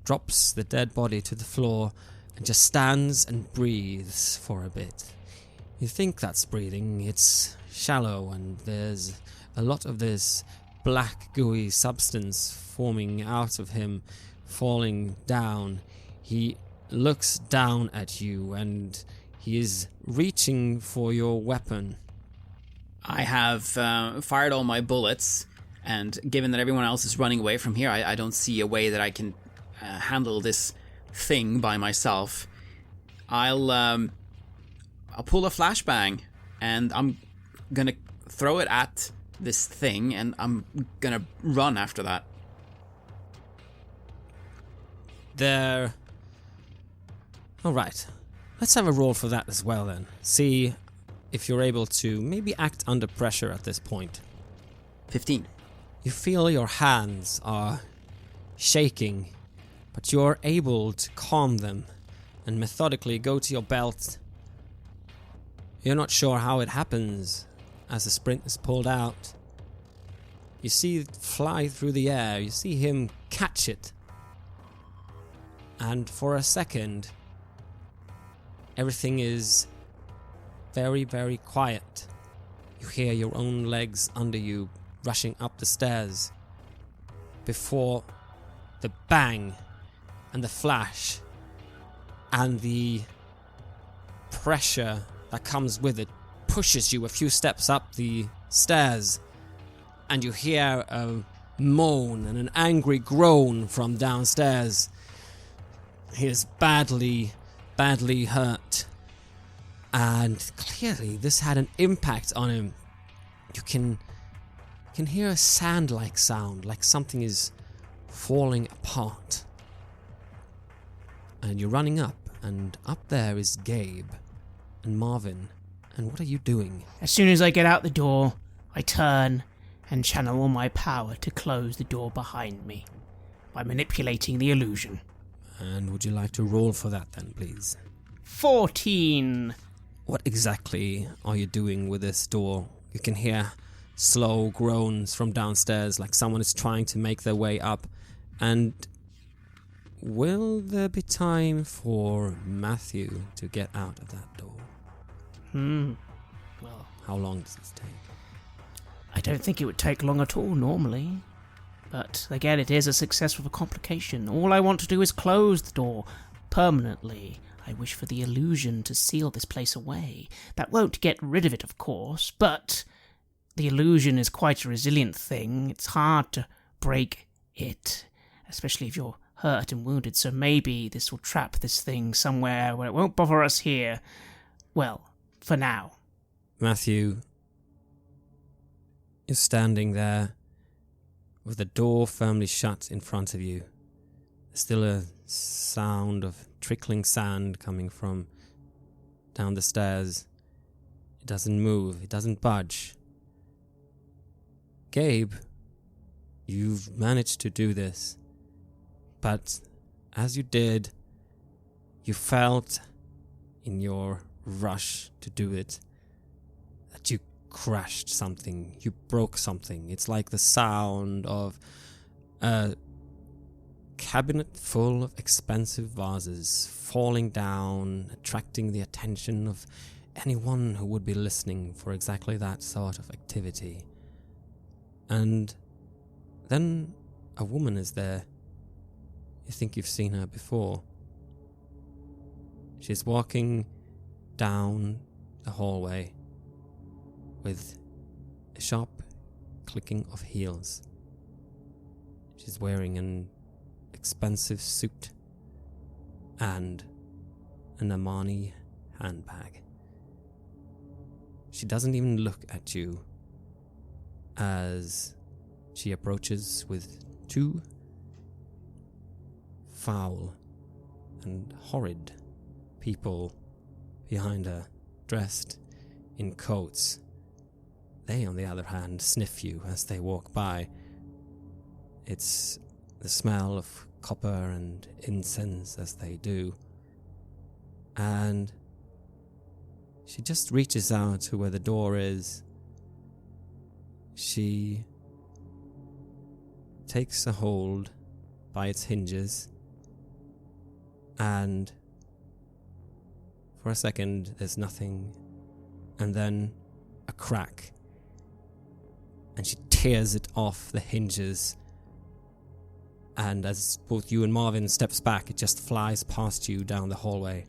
drops the dead body to the floor and just stands and breathes for a bit. You think that's breathing. It's shallow, and there's a lot of this black gooey substance forming out of him, falling down. He looks down at you, and he is reaching for your weapon. I have fired all my bullets, and given that everyone else is running away from here, I don't see a way that I can handle this thing by myself. I'll pull a flashbang, and I'm gonna throw it at this thing, and I'm gonna run after that. There. Alright. Let's have a roll for that as well then. See if you're able to maybe act under pressure at this point. 15. You feel your hands are shaking, but you're able to calm them and methodically go to your belt. You're not sure how it happens as the sprint is pulled out. You see it fly through the air. You see him catch it. And for a second, everything is very, very quiet. You hear your own legs under you rushing up the stairs before the bang and the flash and the pressure that comes with it pushes you a few steps up the stairs, and you hear a moan and an angry groan from downstairs. He is badly, badly hurt, and clearly this had an impact on him. You can hear a sand-like sound, like something is falling apart. And you're running up, and up there is Gabe and Marvin. And what are you doing? As soon as I get out the door, I turn and channel all my power to close the door behind me by manipulating the illusion. And would you like to roll for that then, please? 14. What exactly are you doing with this door? You can hear slow groans from downstairs, like someone is trying to make their way up. And will there be time for Matthew to get out of that door? Well, how long does this take? I don't think it would take long at all normally. But again, it is a success with a complication. All I want to do is close the door permanently. I wish for the illusion to seal this place away. That won't get rid of it, of course, but the illusion is quite a resilient thing. It's hard to break it, especially if you're hurt and wounded, so maybe this will trap this thing somewhere where it won't bother us here. Well, for now. Matthew is standing there with the door firmly shut in front of you. There's still a sound of trickling sand coming from down the stairs. It doesn't move. It doesn't budge. Gabe, you've managed to do this. But as you did, you felt in your rush to do it that you crashed something, you broke something. It's like the sound of a cabinet full of expensive vases falling down, attracting the attention of anyone who would be listening for exactly that sort of activity. And then a woman is there. You think you've seen her before. She's walking down the hallway with a sharp clicking of heels. She's wearing an expensive suit and an Armani handbag. She doesn't even look at you as she approaches with two foul and horrid people behind her, dressed in coats. They, on the other hand, sniff you as they walk by. It's the smell of copper and incense as they do. And she just reaches out to where the door is. She takes a hold by its hinges, and for a second there's nothing, and then a crack, and she tears it off the hinges, and as both you and Marvin steps back, it just flies past you down the hallway.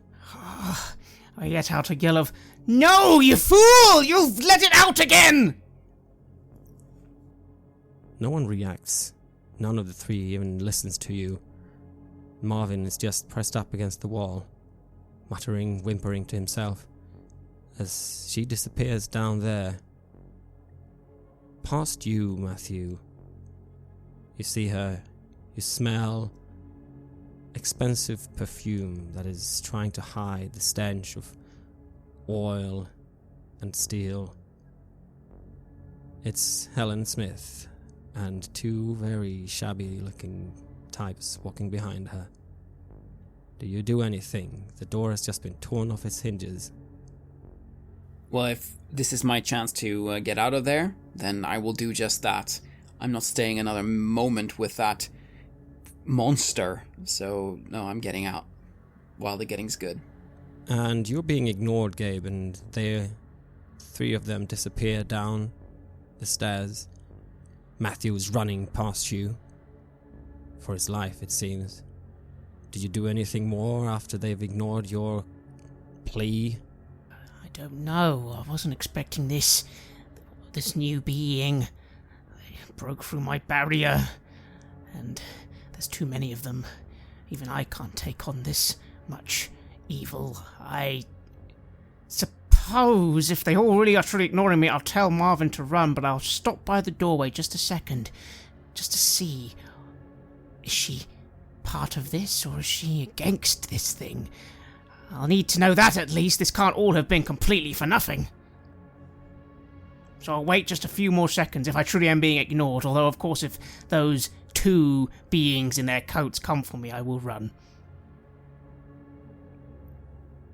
I let out a yell of, "No, you fool! You've let it out again!" No one reacts. None of the three even listens to you. Marvin is just pressed up against the wall, muttering, whimpering to himself, as she disappears down there. Past you, Matthew. You see her. You smell expensive perfume that is trying to hide the stench of oil and steel. It's Helen Smith and two very shabby-looking types walking behind her. Do you do anything? The door has just been torn off its hinges. Well, if this is my chance to get out of there, then I will do just that. I'm not staying another moment with that monster, so no, I'm getting out while the getting's good. And you're being ignored, Gabe, and three of them disappear down the stairs. Matthew is running past you, for his life, it seems. Do you do anything more after they've ignored your plea? I don't know. I wasn't expecting this new being. They broke through my barrier, and there's too many of them. Even I can't take on this much evil. I suppose if they all really are truly ignoring me, I'll tell Marvin to run, but I'll stop by the doorway just a second, just to see. Is she part of this, or is she against this thing? I'll need to know that at least. This can't all have been completely for nothing. So I'll wait just a few more seconds if I truly am being ignored, although of course if those two beings in their coats come for me, I will run.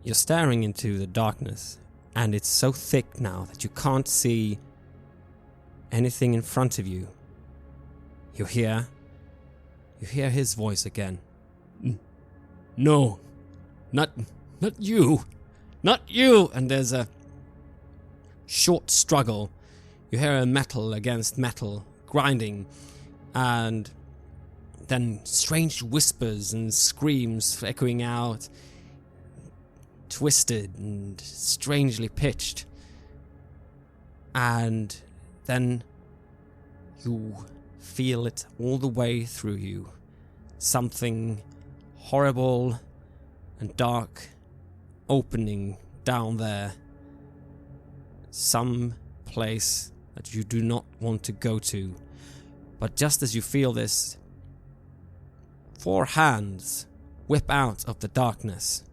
You're staring into the darkness, and it's so thick now that you can't see anything in front of you. You hear his voice again. No, not you, not you. And there's a short struggle. You hear a metal against metal grinding, and then strange whispers and screams echoing out, twisted and strangely pitched. And then you feel it all the way through you. Something horrible and dark opening down there. Some place that you do not want to go to. But just as you feel this, 4 hands whip out of the darkness.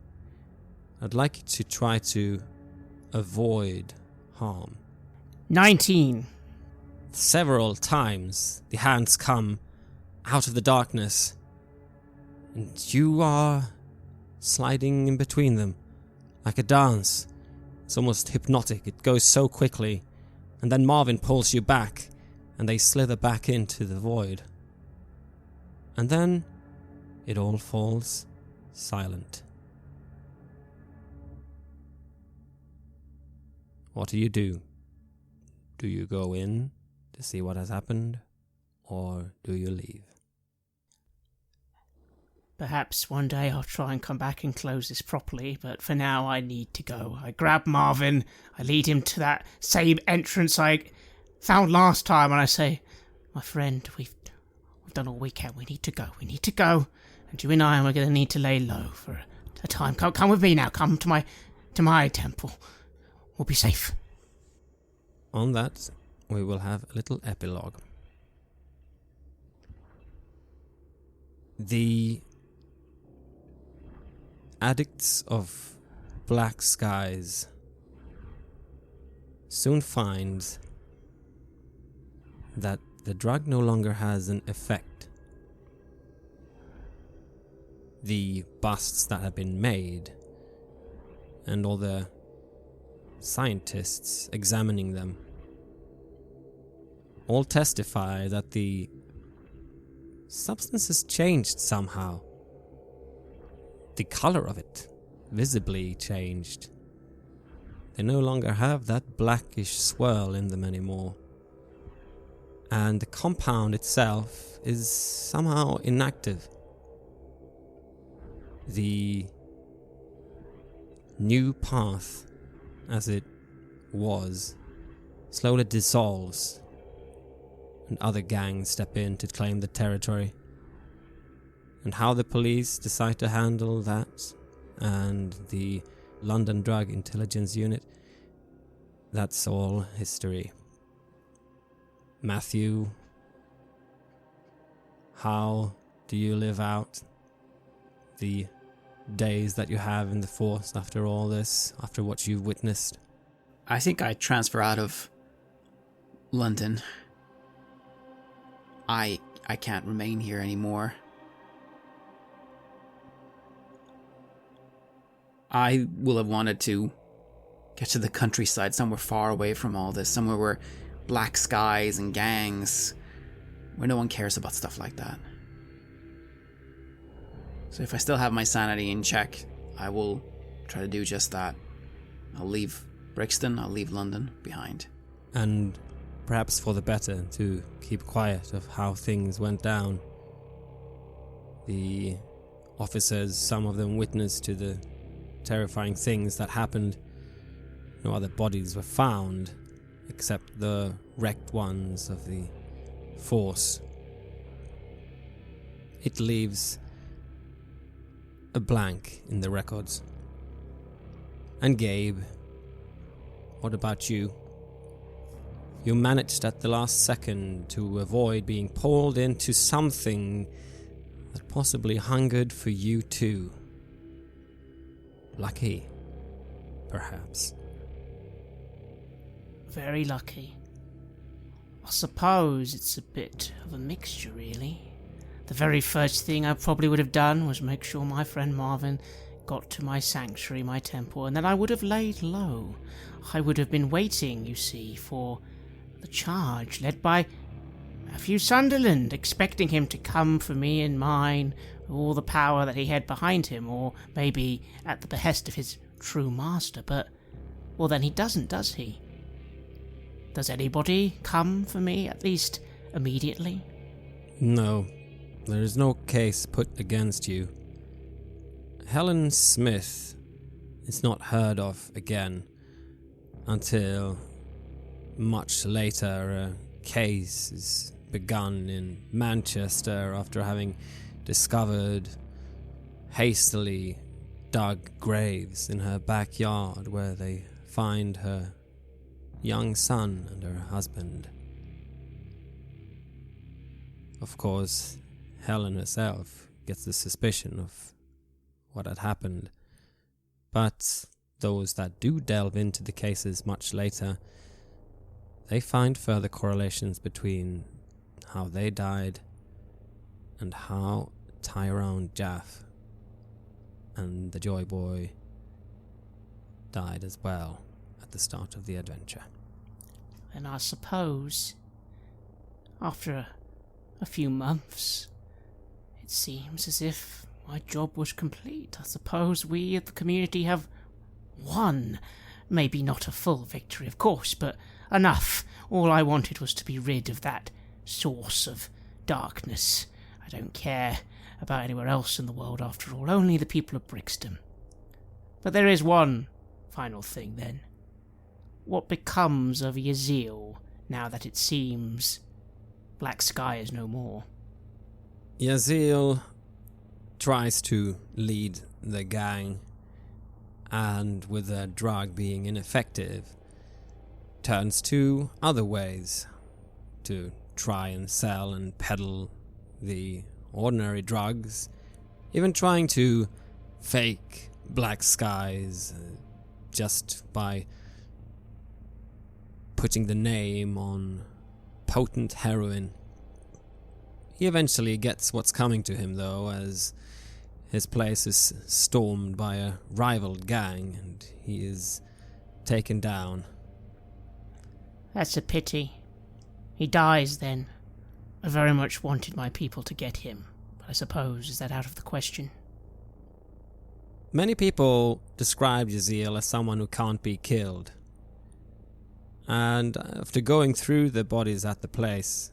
I'd like you to try to avoid harm. 19. Several times the hands come out of the darkness, And you are sliding in between them, like a dance. It's almost hypnotic, it goes so quickly. And then Marvin pulls you back, and they slither back into the void. And then it all falls silent. What do? Do you go in to see what has happened, or do you leave? Perhaps one day I'll try and come back and close this properly, but for now I need to go. I grab Marvin, I lead him to that same entrance I found last time, and I say, my friend, we've done all we can. We need to go. And you and I are going to need to lay low for a time. Come with me now. Come to my temple. We'll be safe. On that, we will have a little epilogue. The addicts of black skies soon find that the drug no longer has an effect. The busts that have been made and all the scientists examining them all testify that the substance has changed somehow. The color of it visibly changed. They no longer have that blackish swirl in them anymore. And the compound itself is somehow inactive. The new path, as it was, slowly dissolves, and other gangs step in to claim the territory. And how the police decide to handle that, and the London Drug Intelligence Unit, that's all history. Matthew, how do you live out the days that you have in the force after all this, after what you've witnessed? I think I transfer out of London. I can't remain here anymore. I will have wanted to get to the countryside, somewhere far away from all this, somewhere where black skies and gangs, where no one cares about stuff like that. So if I still have my sanity in check, I will try to do just that. I'll leave Brixton, I'll leave London behind. And perhaps for the better, to keep quiet of how things went down. The officers, some of them witnessed to the terrifying things that happened. No other bodies were found, except the wrecked ones of the force. It leaves a blank in the records. And Gabe, what about you? You managed at the last second to avoid being pulled into something that possibly hungered for you too. Lucky, perhaps. Very lucky. I suppose it's a bit of a mixture, really. The very first thing I probably would have done was make sure my friend Marvin got to my sanctuary, my temple, and then I would have laid low. I would have been waiting, you see, for the charge led by Matthew Sunderland, expecting him to come for me and mine, all the power that he had behind him, or maybe at the behest of his true master, but, well, then he doesn't, does he? Does anybody come for me, at least immediately? No, there is no case put against you. Helen Smith is not heard of again until much later. A case is begun in Manchester after having discovered hastily dug graves in her backyard where they find her young son and her husband. Of course, Helen herself gets the suspicion of what had happened, but those that do delve into the cases much later, they find further correlations between how they died and how tie around Jaff, and the Joy Boy died as well at the start of the adventure. And I suppose, after a few months, it seems as if my job was complete. I suppose we at the community have won. Maybe not a full victory, of course, but enough. All I wanted was to be rid of that source of darkness. I don't care about anywhere else in the world, after all, only the people of Brixton. But there is one final thing, then. What becomes of Yaziel now that it seems Black Sky is no more? Yaziel tries to lead the gang, and with the drug being ineffective, turns to other ways to try and sell and peddle the ordinary drugs, even trying to fake black skies just by putting the name on potent heroin. He eventually gets what's coming to him, though, as his place is stormed by a rival gang and he is taken down. That's a pity. He dies, then. I very much wanted my people to get him, but I suppose is that out of the question? Many people describe Yaziel as someone who can't be killed. And after going through the bodies at the place,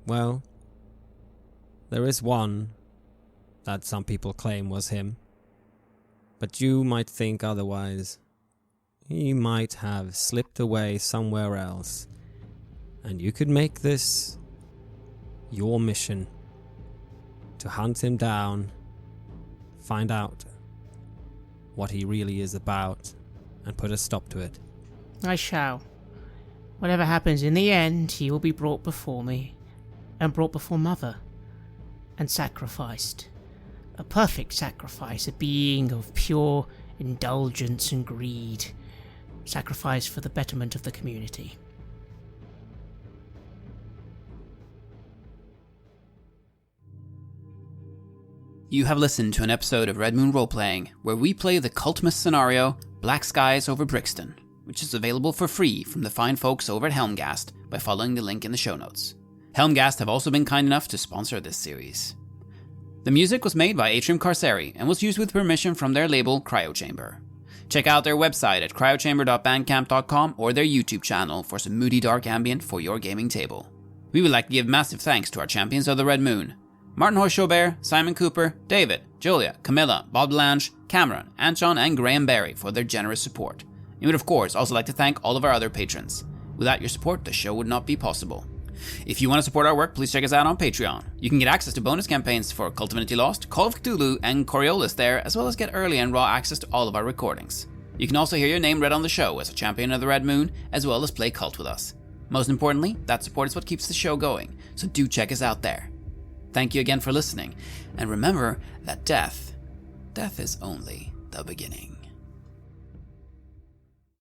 well, there is one that some people claim was him. But you might think otherwise. He might have slipped away somewhere else. And you could make this your mission. To hunt him down, find out what he really is about, and put a stop to it. I shall. Whatever happens in the end, he will be brought before me, and brought before Mother, and sacrificed. A perfect sacrifice, a being of pure indulgence and greed. Sacrifice for the betterment of the community. You have listened to an episode of Red Moon Roleplaying, where we play the Cultmas scenario, Black Skies over Brixton, which is available for free from the fine folks over at Helmgast by following the link in the show notes. Helmgast have also been kind enough to sponsor this series. The music was made by Atrium Carceri and was used with permission from their label Cryochamber. Check out their website at cryochamber.bandcamp.com or their YouTube channel for some moody dark ambient for your gaming table. We would like to give massive thanks to our champions of the Red Moon: Martin Heuschober, Simon Cooper, David, Julia, Camilla, Bob Lange, Cameron, Antxon, and Graham Barey for their generous support. We would of course also like to thank all of our other patrons. Without your support, the show would not be possible. If you want to support our work, please check us out on Patreon. You can get access to bonus campaigns for Cult of Divinity Lost, Call of Cthulhu, and Coriolis there, as well as get early and raw access to all of our recordings. You can also hear your name read on the show as a champion of the Red Moon, as well as play Cult with us. Most importantly, that support is what keeps the show going, so do check us out there. Thank you again for listening, and remember that death is only the beginning.